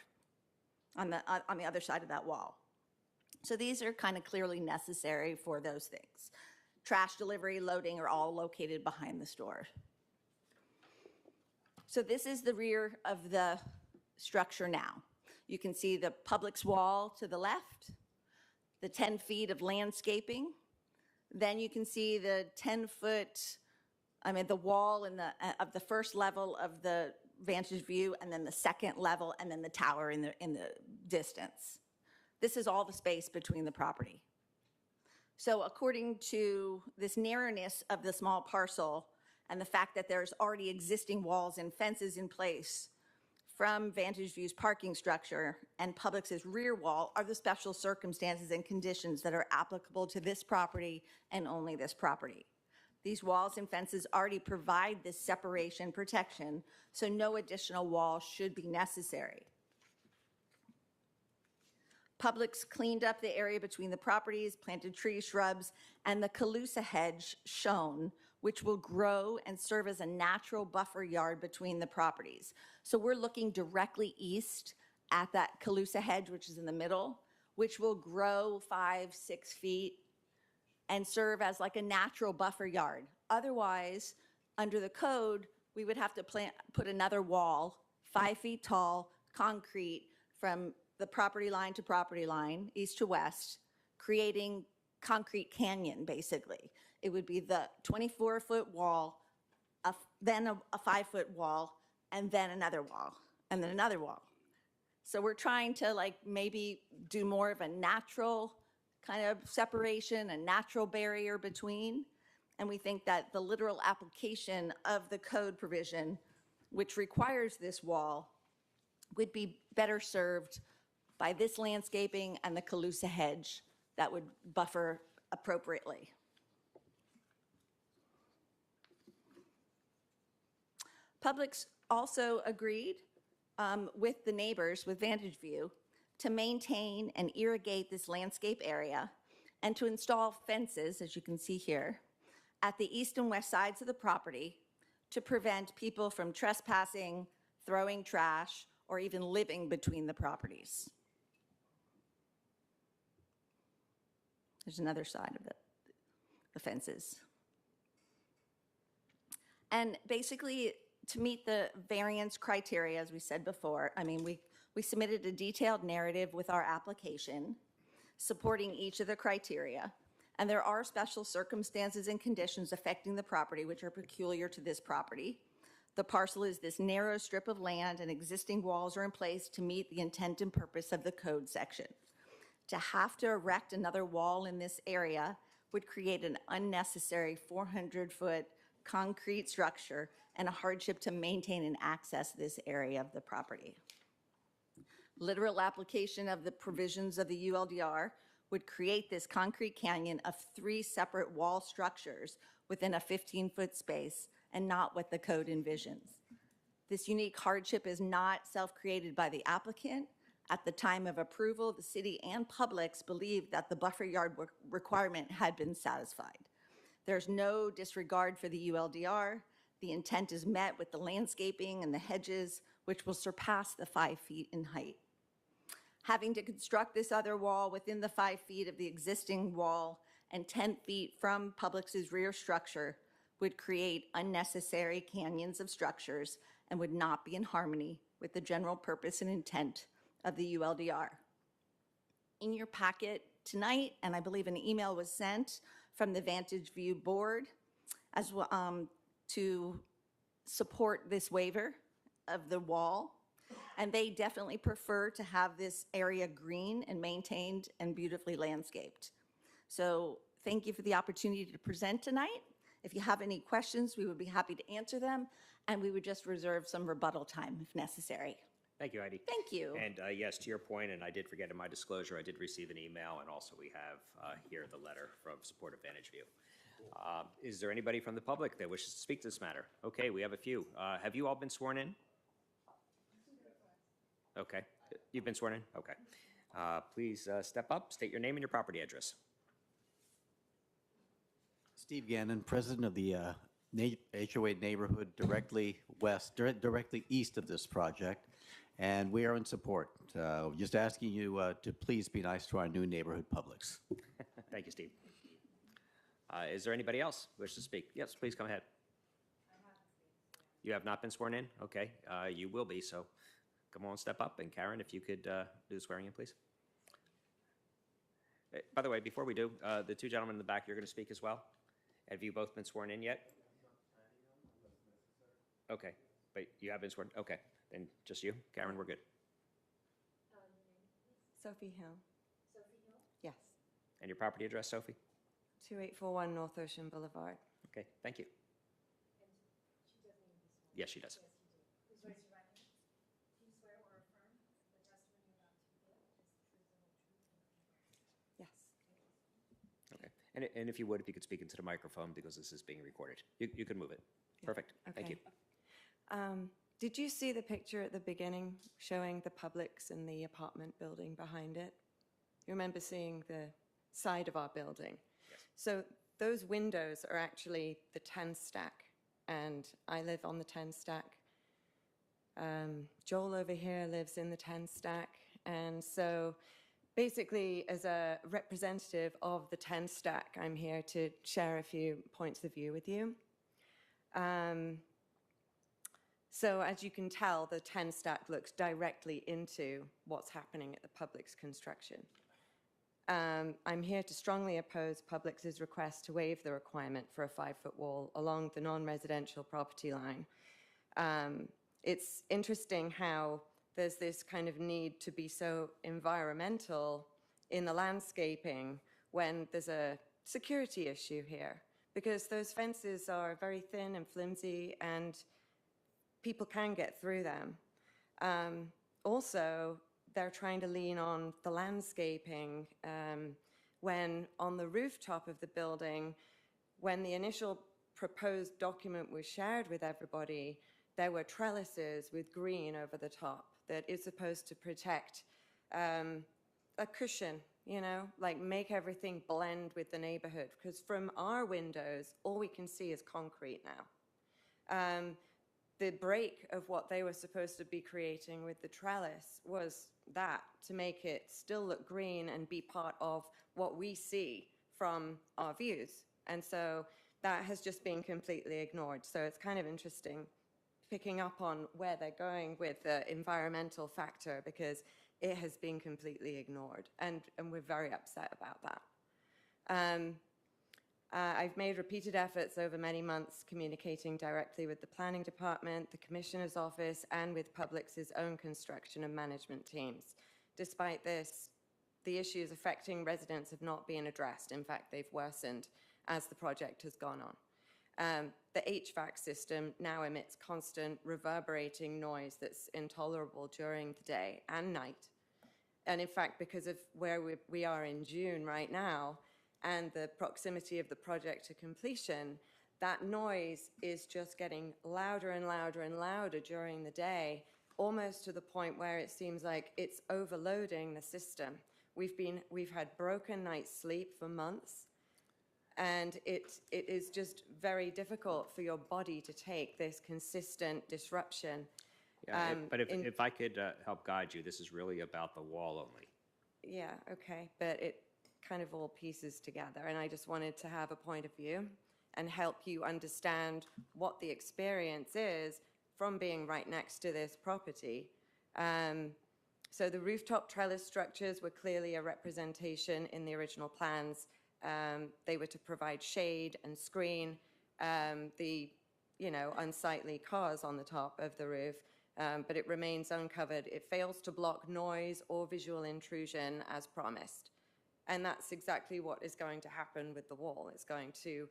on the other side of that wall. So these are kind of clearly necessary for those things. Trash delivery, loading are all located behind the store. So this is the rear of the structure now. You can see the Publix wall to the left, the 10 feet of landscaping. Then you can see the 10-foot, the wall of the first level of the vantage view, and then the second level, and then the tower in the distance. This is all the space between the property. So according to this narrowness of the small parcel and the fact that there's already existing walls and fences in place from Vantage View's parking structure and Publix's rear wall are the special circumstances and conditions that are applicable to this property and only this property. These walls and fences already provide this separation protection, so no additional wall should be necessary. Publix cleaned up the area between the properties, planted trees, shrubs, and the Calusa hedge shown, which will grow and serve as a natural buffer yard between the properties. So we're looking directly east at that Calusa hedge, which is in the middle, which will grow 5-6 feet and serve as like a natural buffer yard. Otherwise, under the code, we would have to put another wall, 5 feet tall, concrete, from the property line to property line, east to west, creating concrete canyon, basically. It would be the 24-foot wall, then a 5-foot wall, and then another wall, and then another wall. So we're trying to maybe do more of a natural kind of separation, a natural barrier between. And we think that the literal application of the code provision, which requires this wall, would be better served by this landscaping and the Calusa hedge that would buffer appropriately. Publix also agreed with the neighbors with Vantage View to maintain and irrigate this landscape area and to install fences, as you can see here, at the east and west sides of the property to prevent people from trespassing, throwing trash, or even living between the properties. There's another side of the fences. And basically, to meet the variance criteria, as we said before, we submitted a detailed narrative with our application supporting each of the criteria. And there are special circumstances and conditions affecting the property which are peculiar to this property. The parcel is this narrow strip of land and existing walls are in place to meet the intent and purpose of the code section. To have to erect another wall in this area would create an unnecessary 400-foot concrete structure and a hardship to maintain and access this area of the property. Literal application of the provisions of the ULDR would create this concrete canyon of 3 separate wall structures within a 15-foot space and not what the code envisions. This unique hardship is not self-created by the applicant. At the time of approval, the city and Publix believed that the buffer yard requirement had been satisfied. There's no disregard for the ULDR. The intent is met with the landscaping and the hedges, which will surpass the 5 feet in height. Having to construct this other wall within the 5 feet of the existing wall and 10 feet from Publix's rear structure would create unnecessary canyons of structures and would not be in harmony with the general purpose and intent of the ULDR. In your packet tonight, and I believe an email was sent from the Vantage View Board as well, to support this waiver of the wall. And they definitely prefer to have this area green and maintained and beautifully landscaped. So thank you for the opportunity to present tonight. If you have any questions, we would be happy to answer them, and we would just reserve some rebuttal time if necessary. Thank you, Heidi. Thank you. And yes, to your point, and I did forget in my disclosure, I did receive an email, and also we have here the letter from Support of Vantage View. Is there anybody from the public that wishes to speak to this matter? Okay, we have a few. Have you all been sworn in? Okay, you've been sworn in? Okay. Please step up, state your name and your property address. Steve Gannon, president of the HOA neighborhood directly east of this project, and we are in support. Just asking you to please be nice to our new neighborhood Publix. Thank you, Steve. Is there anybody else who wishes to speak? Yes, please come ahead. You have not been sworn in? Okay, you will be, so come on, step up. And Karen, if you could do the swearing in, please. By the way, before we do, the two gentlemen in the back, you're going to speak as well? Have you both been sworn in yet? Okay, but you have been sworn, okay. Then just you? Karen, we're good. Sophie Hill. Sophie Hill? Yes. And your property address, Sophie? 2841 North Ocean Boulevard. Okay, thank you. She does need to be sworn. Yes, she does. Yes, you do. Please raise your right hand. Do you swear or affirm the testimony you're about to give is the truth, the whole truth, and nothing but the truth? Yes. Okay, and if you would, if you could speak into the microphone, because this is being recorded. You could move it. Perfect, thank you. Did you see the picture at the beginning showing the Publix and the apartment building behind it? You remember seeing the side of our building? Yes. So those windows are actually the 10 stack, and I live on the 10 stack. Joel over here lives in the 10 stack, and so basically as a representative of the 10 stack, I'm here to share a few points of view with you. So as you can tell, the 10 stack looks directly into what's happening at the Publix construction. I'm here to strongly oppose Publix's request to waive the requirement for a 5-foot wall along the non-residential property line. It's interesting how there's this kind of need to be so environmental in the landscaping when there's a security issue here, because those fences are very thin and flimsy and people can get through them. Also, they're trying to lean on the landscaping when on the rooftop of the building, when the initial proposed document was shared with everybody, there were trellises with green over the top that is supposed to protect a cushion, you know, like make everything blend with the neighborhood. Because from our windows, all we can see is concrete now. The break of what they were supposed to be creating with the trellis was that, to make it still look green and be part of what we see from our views. And so that has just been completely ignored. So it's kind of interesting picking up on where they're going with the environmental factor, because it has been completely ignored. And we're very upset about that. I've made repeated efforts over many months communicating directly with the planning department, the commissioner's office, and with Publix's own construction and management teams. Despite this, the issues affecting residents have not been addressed. In fact, they've worsened as the project has gone on. The HVAC system now emits constant reverberating noise that's intolerable during the day and night. And in fact, because of where we are in June right now, and the proximity of the project to completion, that noise is just getting louder and louder and louder during the day, almost to the point where it seems like it's overloading the system. We've had broken night's sleep for months, and it is just very difficult for your body to take this consistent disruption. Yeah, but if I could help guide you, this is really about the wall only. Yeah, okay, but it kind of all pieces together, and I just wanted to have a point of view and help you understand what the experience is from being right next to this property. So the rooftop trellis structures were clearly a representation in the original plans. They were to provide shade and screen the unsightly cars on the top of the roof, but it remains uncovered. It fails to block noise or visual intrusion as promised. And that's exactly what is going to happen with the wall. It's going to,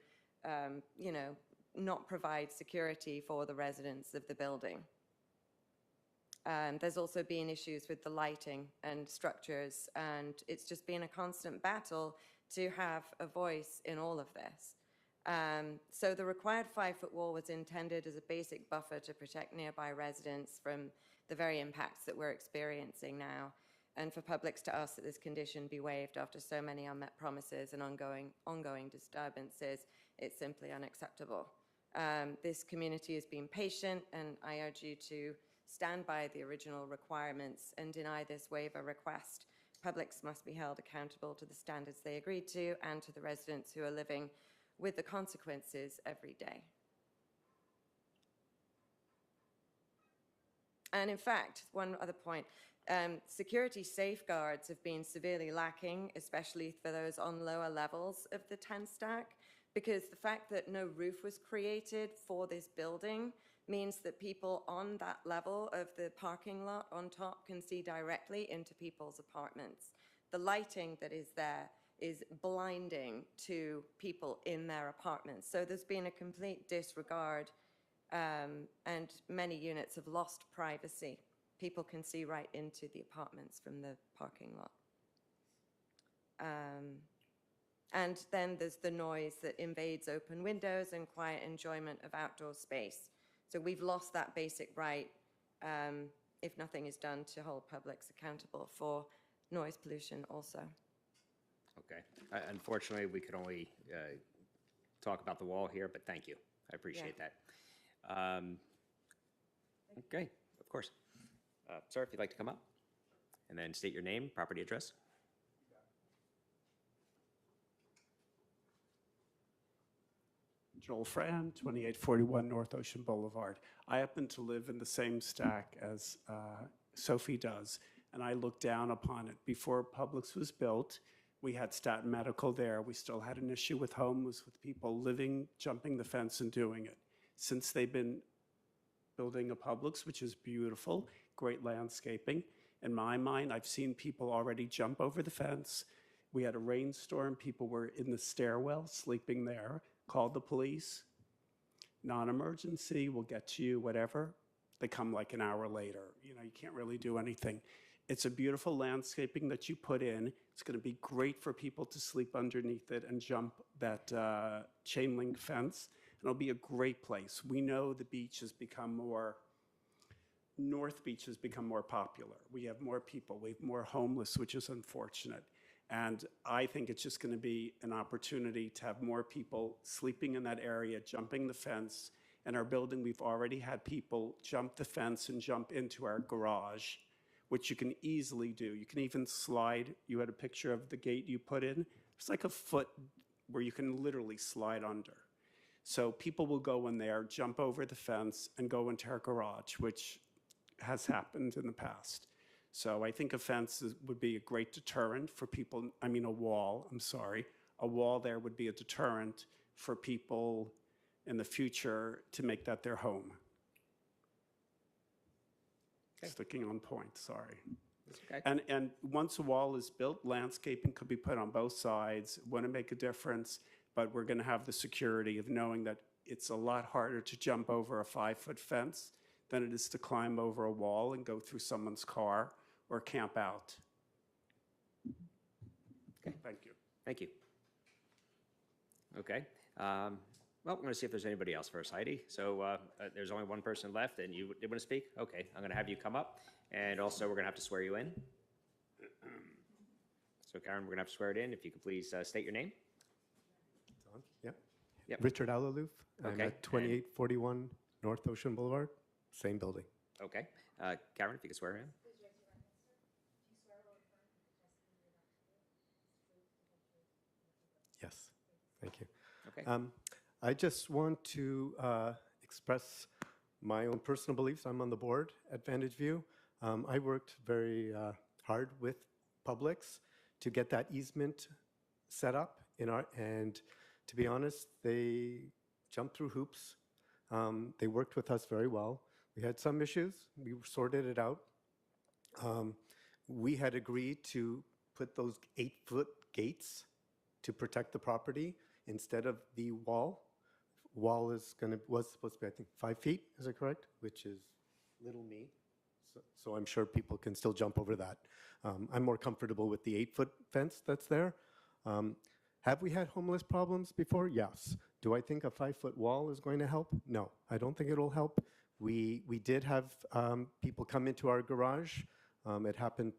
not provide security for the residents of the building. There's also been issues with the lighting and structures, and it's just been a constant battle to have a voice in all of this. So the required 5-foot wall was intended as a basic buffer to protect nearby residents from the very impacts that we're experiencing now, and for Publix to ask that this condition be waived after so many unmet promises and ongoing disturbances, it's simply unacceptable. This community has been patient, and I urge you to stand by the original requirements and deny this waiver request. Publix must be held accountable to the standards they agreed to and to the residents who are living with the consequences every day. And in fact, one other point, security safeguards have been severely lacking, especially for those on lower levels of the tent stack, because the fact that no roof was created for this building means that people on that level of the parking lot on top can see directly into people's apartments. The lighting that is there is blinding to people in their apartments. So there's been a complete disregard, and many units have lost privacy. People can see right into the apartments from the parking lot. And then there's the noise that invades open windows and quiet enjoyment of outdoor space. So we've lost that basic right, if nothing is done to hold publics accountable for noise pollution also. Okay. Unfortunately, we could only talk about the wall here, but thank you. I appreciate that. Okay, of course. Sir, if you'd like to come up, and then state your name, property address. Joel Fran, 2841 North Ocean Boulevard. I happen to live in the same stack as Sophie does, and I look down upon it. Before Publix was built, we had Staten Medical there. We still had an issue with homes, with people living, jumping the fence and doing it. Since they've been building a Publix, which is beautiful, great landscaping, in my mind, I've seen people already jump over the fence. We had a rainstorm. People were in the stairwell, sleeping there. Called the police, non-emergency, we'll get to you, whatever. They come like an hour later. You know, you can't really do anything. It's a beautiful landscaping that you put in. It's going to be great for people to sleep underneath it and jump that chain link fence. And it'll be a great place. We know the beach has become more, North Beach has become more popular. We have more people. We have more homeless, which is unfortunate. And I think it's just going to be an opportunity to have more people sleeping in that area, jumping the fence. In our building, we've already had people jump the fence and jump into our garage, which you can easily do. You can even slide. You had a picture of the gate you put in. It's like a foot where you can literally slide under. So people will go in there, jump over the fence, and go into our garage, which has happened in the past. So I think a fence would be a great deterrent for people. I mean, a wall, I'm sorry. A wall there would be a deterrent for people in the future to make that their home. Okay. Sticking on point, sorry. Okay. And once a wall is built, landscaping could be put on both sides. It wouldn't make a difference, but we're going to have the security of knowing that it's a lot harder to jump over a 5-foot fence than it is to climb over a wall and go through someone's car or camp out. Okay. Thank you. Thank you. Okay. Well, I'm going to see if there's anybody else first. Heidi, so there's only one person left, and you did want to speak? Okay, I'm going to have you come up, and also we're going to have to swear you in. So Karen, we're going to have to swear it in. If you could please state your name. It's on? Yep. Yep. Richard Alaloof. I'm Okay, at 2841 North Ocean Boulevard, same building. Okay. Karen, if you could swear in. Yes, thank you. Okay. I just want to express my own personal beliefs. I'm on the board at Vantage View. I worked very hard with Publix to get that easement set up and to be honest, they jumped through hoops. They worked with us very well. We had some issues. We sorted it out. We had agreed to put those 8-foot gates to protect the property instead of the wall. Wall was supposed to be, I think, 5 feet, is it correct? Which is little me. So I'm sure people can still jump over that. I'm more comfortable with the 8-foot fence that's there. Have we had homeless problems before? Yes. Do I think a 5-foot wall is going to help? No, I don't think it'll help. We did have people come into our garage. It happened,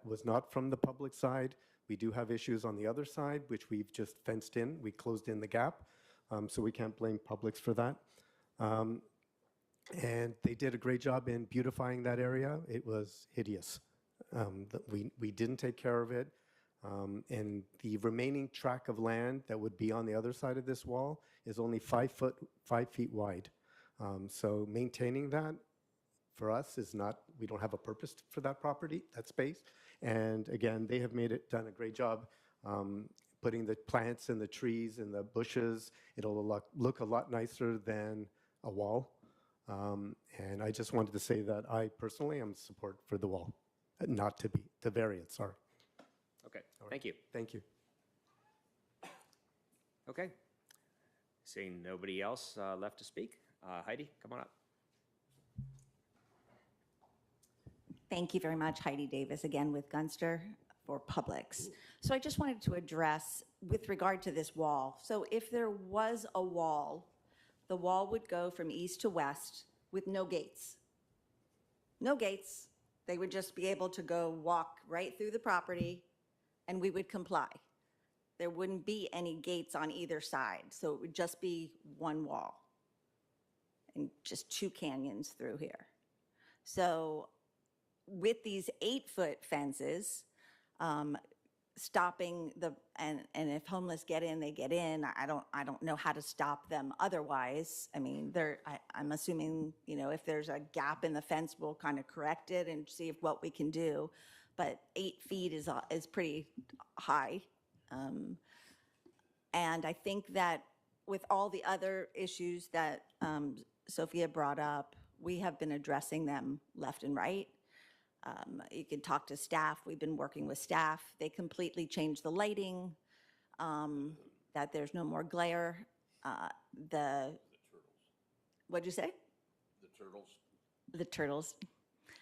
was not from the public side. We do have issues on the other side, which we've just fenced in. We closed in the gap, so we can't blame Publix for that. And they did a great job in beautifying that area. It was hideous. We didn't take care of it. And the remaining tract of land that would be on the other side of this wall is only 5 feet wide. So maintaining that for us is not, we don't have a purpose for that property, that space. And again, they have done a great job putting the plants and the trees and the bushes. It'll look a lot nicer than a wall. And I just wanted to say that I personally am support for the wall, not to be, the variance, sorry. Okay, thank you. Thank you. Okay. Seeing nobody else left to speak, Heidi, come on up. Thank you very much, Heidi Davis, again with Gunster for Publix. So I just wanted to address with regard to this wall. So if there was a wall, the wall would go from east to west with no gates. No gates. They would just be able to go walk right through the property and we would comply. There wouldn't be any gates on either side, so it would just be one wall and just 2 canyons through here. So with these 8-foot fences, stopping and if homeless get in, they get in. I don't know how to stop them otherwise. I mean, I'm assuming, you know, if there's a gap in the fence, we'll kind of correct it and see what we can do. But 8 feet is pretty high. And I think that with all the other issues that Sophia brought up, we have been addressing them left and right. You can talk to staff. We've been working with staff. They completely changed the lighting, that there's no more glare. What'd you say? The turtles. The turtles.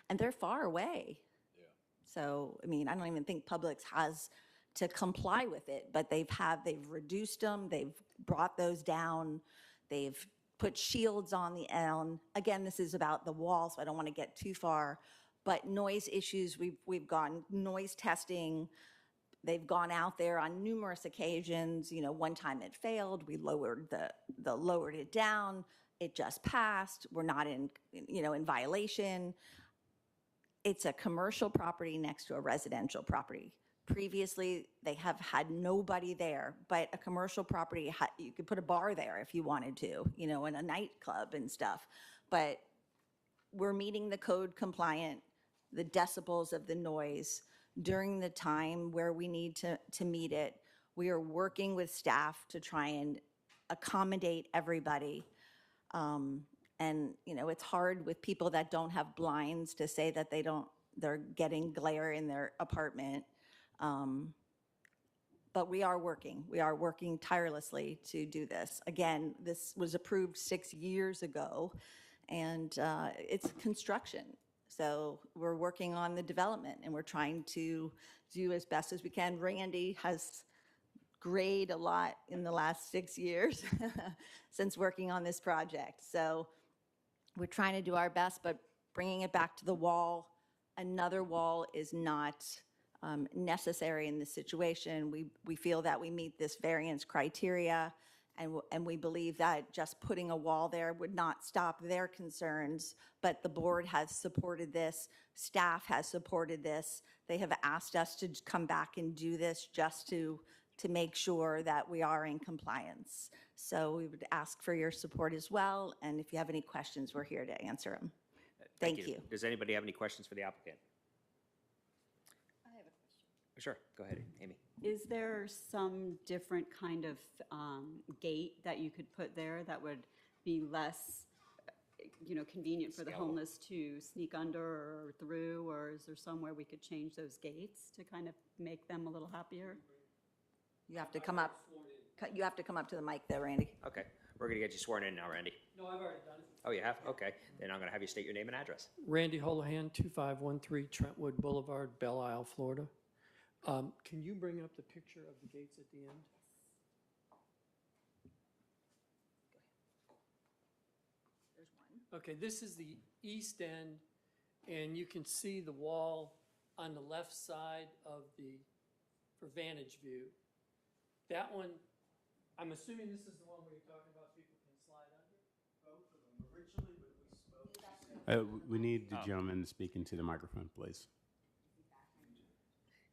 And they're far away. Yeah. So, I mean, I don't even think Publix has to comply with it, but they've reduced them, they've brought those down, they've put shields on the end. Again, this is about the wall, so I don't want to get too far, but noise issues, we've gone noise testing. They've gone out there on numerous occasions. You know, one time it failed, we lowered it down, it just passed, we're not in violation. It's a commercial property next to a residential property. Previously, they have had nobody there, but a commercial property, you could put a bar there if you wanted to, you know, and a nightclub and stuff. But we're meeting the code compliant, the decibels of the noise during the time where we need to meet it. We are working with staff to try and accommodate everybody. And, you know, it's hard with people that don't have blinds to say that they're getting glare in their apartment. But we are working tirelessly to do this. Again, this was approved 6 years ago, and it's construction. So we're working on the development, and we're trying to do as best as we can. Randy has grayed a lot in the last 6 years since working on this project. So we're trying to do our best, but bringing it back to the wall, another wall is not necessary in this situation. We feel that we meet this variance criteria, and we believe that just putting a wall there would not stop their concerns, but the board has supported this, staff has supported this. They have asked us to come back and do this just to make sure that we are in compliance. So we would ask for your support as well, and if you have any questions, we're here to answer them. Thank you. Does anybody have any questions for the applicant? I have a question. Sure, go ahead, Amy. Is there some different kind of gate that you could put there that would be less, convenient for the homeless to sneak under or through, or is there somewhere we could change those gates to kind of make them a little happier? You have to come up. You have to come up to the mic there, Randy. Okay, we're going to get you sworn in now, Randy. No, I've already done it. Oh, you have? Okay, then I'm going to have you state your name and address. Randy Holohan, 2513 Trentwood Boulevard, Belle Isle, Florida. Can you bring up the picture of the gates at the end? There's one. Okay, this is the east end, and you can see the wall on the left side for vantage view. That one, I'm assuming this is the one where you're talking about people can slide under? Both of them. Originally, when we spoke. We need the gentleman speaking to the microphone, please.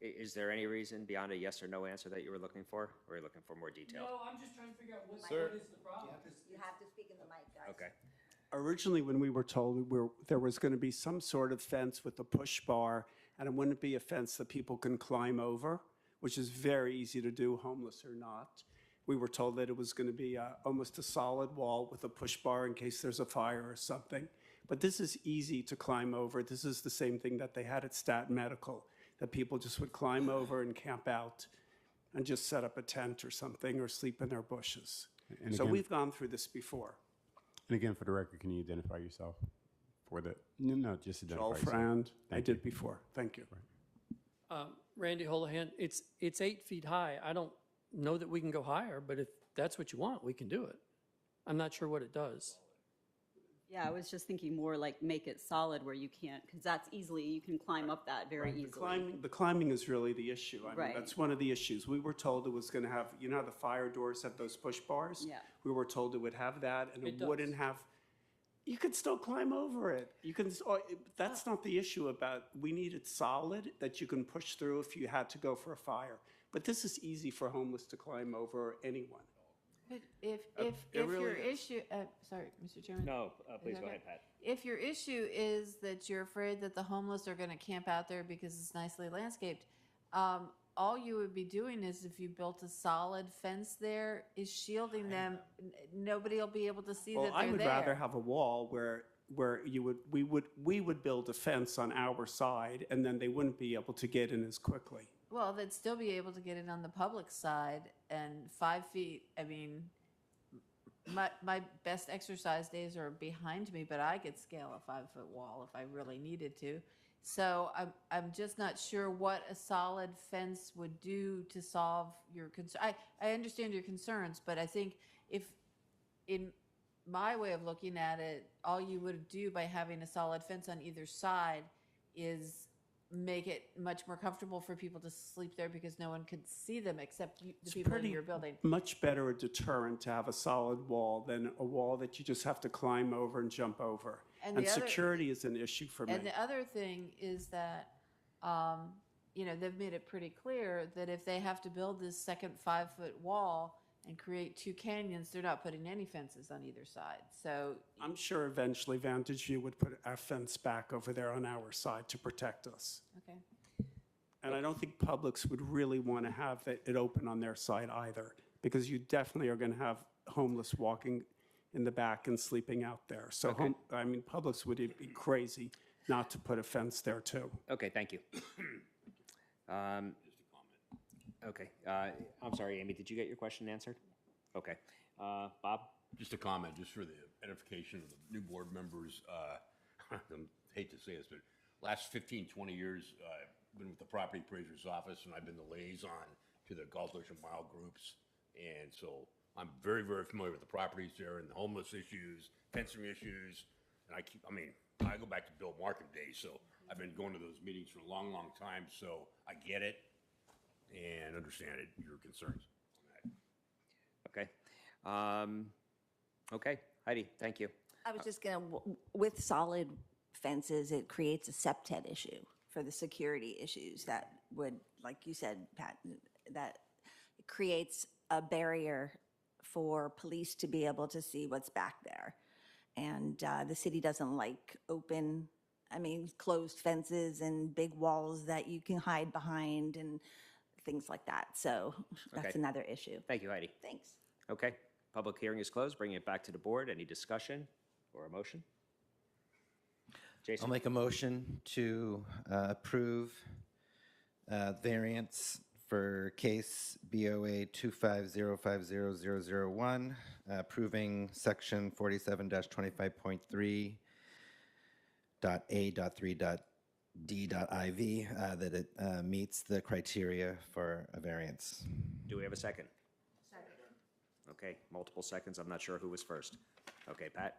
Is there any reason beyond a yes or no answer that you were looking for? Or are you looking for more detail? No, I'm just trying to figure out what is the problem. You have to speak in the mic, guys. Okay. Originally, when we were told there was going to be some sort of fence with a push bar, and it wouldn't be a fence that people can climb over, which is very easy to do, homeless or not. We were told that it was going to be almost a solid wall with a push bar in case there's a fire or something. But this is easy to climb over. This is the same thing that they had at Stat Medical, that people just would climb over and camp out and just set up a tent or something or sleep in their bushes. And So again- we've gone through this before. And again, for the record, can you identify yourself for the, no, just identify Joel yourself. Frand, I Thank did you. before. Thank you. Randy Holohan, it's 8 feet high. I don't know that we can go higher, but if that's what you want, we can do it. I'm not sure what it does. Yeah, I was just thinking more like make it solid where you can't, because that's easily, you can climb up that very easily. The climbing is really the issue. I mean, Right. that's one of the issues. We were told it was going to have, you know how the fire doors have those push bars? Yeah. We were told it would have that, and It it does. wouldn't have, you could still climb over it. You can, that's not the issue about, we need it solid that you can push through if you had to go for a fire. But this is easy for homeless to climb over, anyone. But if it really your is. issue, sorry, Mr. Chairman. No, please Is that go okay? ahead, Pat. If your issue is that you're afraid that the homeless are going to camp out there because it's nicely landscaped, all you would be doing is if you built a solid fence there, is shielding them. Nobody will be able to see Well, that I they're would there. rather have a wall where we would build a fence on our side, and then they wouldn't be able to get in as quickly. Well, they'd still be able to get in on the public side, and 5 feet, I mean, my best exercise days are behind me, but I could scale a 5-foot wall if I really needed to. So I'm just not sure what a solid fence would do to solve your concern. I understand your concerns, but I think if, in my way of looking at it, all you would do by having a solid fence on either side is make it much more comfortable for people to sleep there because no one could see them except the people in your building. Much better a deterrent to have a solid wall than a wall that you just have to climb over and jump over. And And the other- security is an issue for me. And the other thing is that, they've made it pretty clear that if they have to build this second 5-foot wall and create 2 canyons, they're not putting any fences on either side. So I'm sure eventually Vantage View would put our fence back over there on our side to protect us. Okay. And I don't think Publix would really want to have it open on their side either, because you definitely are going to have homeless walking in the back and sleeping out there. So, Okay. Publix would be crazy not to put a fence there too. Okay, thank you. Okay, I'm sorry, Amy, did you get your question answered? Okay. Bob? Just a comment, just for the edification of the new board members. I hate to say this, but last 15, 20 years, I've been with the property appraiser's office, and I've been the liaison to the Gulf Ocean Wild groups. And so I'm very, very familiar with the properties there and the homeless issues, fencing issues. And I go back to Bill Markham days, so I've been going to those meetings for a long, long time, so I get it and understand your concerns on that. Okay. Okay, Heidi, thank you. I was just going to, with solid fences, it creates a septet issue for the security issues that would, like you said, Pat, that creates a barrier for police to be able to see what's back there. And the city doesn't like closed fences and big walls that you can hide behind and things like that. So that's Okay. another issue. Thank you, Heidi. Thanks. Okay, public hearing is closed. Bringing it back to the board. Any discussion or a motion? Jason? I'll make a motion to approve variance for case BOA 250500001, approving section 47-25.3.A.3.D.IV, that it meets the criteria for a variance. Do we have a second? Second. Okay, multiple seconds. I'm not sure who was first. Okay, Pat?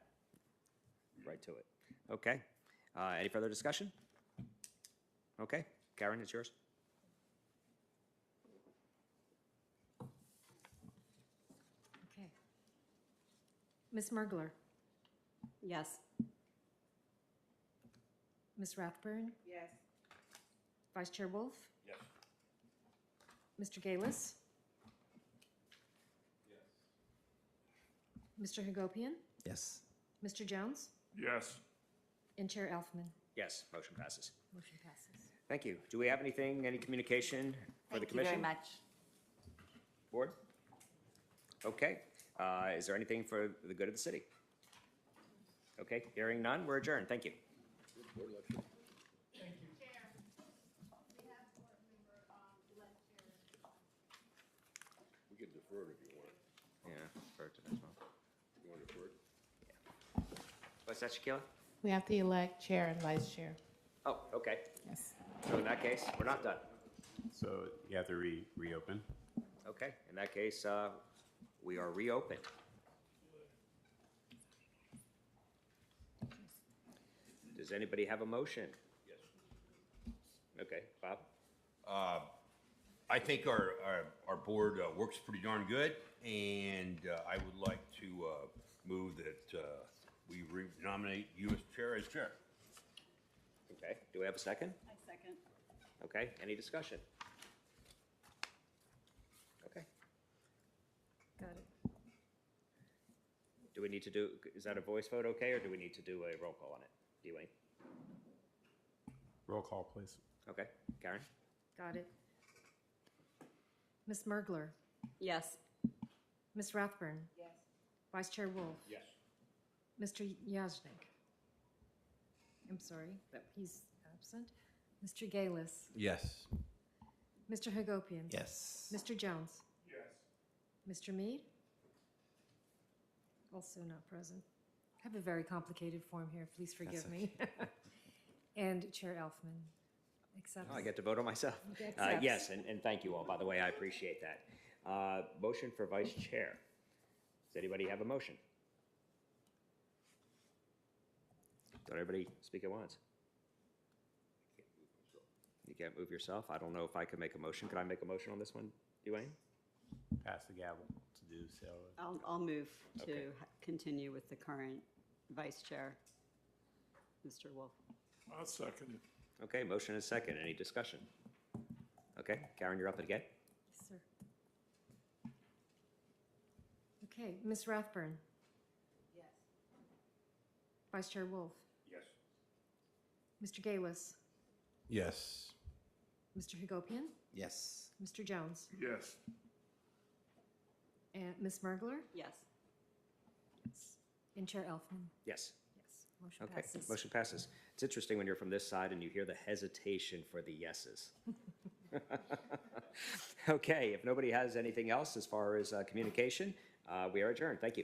Right to it. Okay. Any further discussion? Okay, Karen, it's yours. Okay. Ms. Mergler? Yes. Ms. Rathburn? Yes. Vice Chair Wolf? Yes. Mr. Galis? Yes. Mr. Hagopian? Yes. Mr. Jones? Yes. And Chair Elfman? Yes, motion passes. Motion passes. Thank you. Do we have anything, any communication for the Thank you very commission? much. Board? Okay. Is there anything for the good of the city? Okay, hearing none, we're adjourned. Thank you. We can defer it if you want. Yeah, defer to next month. You want to defer it? What's that, Shaquilla? We have to elect chair and vice chair. Oh, okay. Yes. So in that case, we're not done. So you have to reopen. Okay, in that case, we are reopened. Does anybody have a motion? Yes. Okay, Bob? I think our board works pretty darn good, and I would like to move that we nominate you as chair as chair. Okay, do we have a second? I second. Okay, any discussion? Okay, Got it. do we need to do, is that a voice vote okay, or do we need to do a roll call on it? Dwayne? Roll call, please. Okay, Karen? Got it. Ms. Mergler? Yes. Ms. Rathburn? Yes. Vice Chair Wolf? Yes. Mr. Yajnik? I'm sorry, but he's absent. Mr. Galis? Yes. Mr. Hagopian? Yes. Mr. Jones? Yes. Mr. Mead? Also not present. I have a very complicated form here, please forgive That's me. And Chair Elfman accepts. Oh, I get to vote on myself. Accepts. Yes, and thank you all, by the way, I appreciate that. Motion for vice chair. Does anybody have a motion? Don't everybody speak at once? You can't move yourself? I don't know if I can make a motion. Can I make a motion on this one, Dwayne? Pass the gavel to do so. I'll move to Okay. continue with the current vice chair, Mr. Wolf. I'll second it. Okay, motion is second. Any discussion? Okay, Karen, you're up again. Yes, sir. Okay, Ms. Rathburn? Yes. Vice Chair Wolf? Yes. Mr. Galis? Yes. Mr. Hagopian? Yes. Mr. Jones? Yes. And Ms. Mergler? Yes. And Chair Elfman? Yes. Yes. Motion Okay, passes. motion passes. It's interesting when you're from this side and you hear the hesitation for the yeses. Okay, if nobody has anything else as far as communication, we are adjourned. Thank you.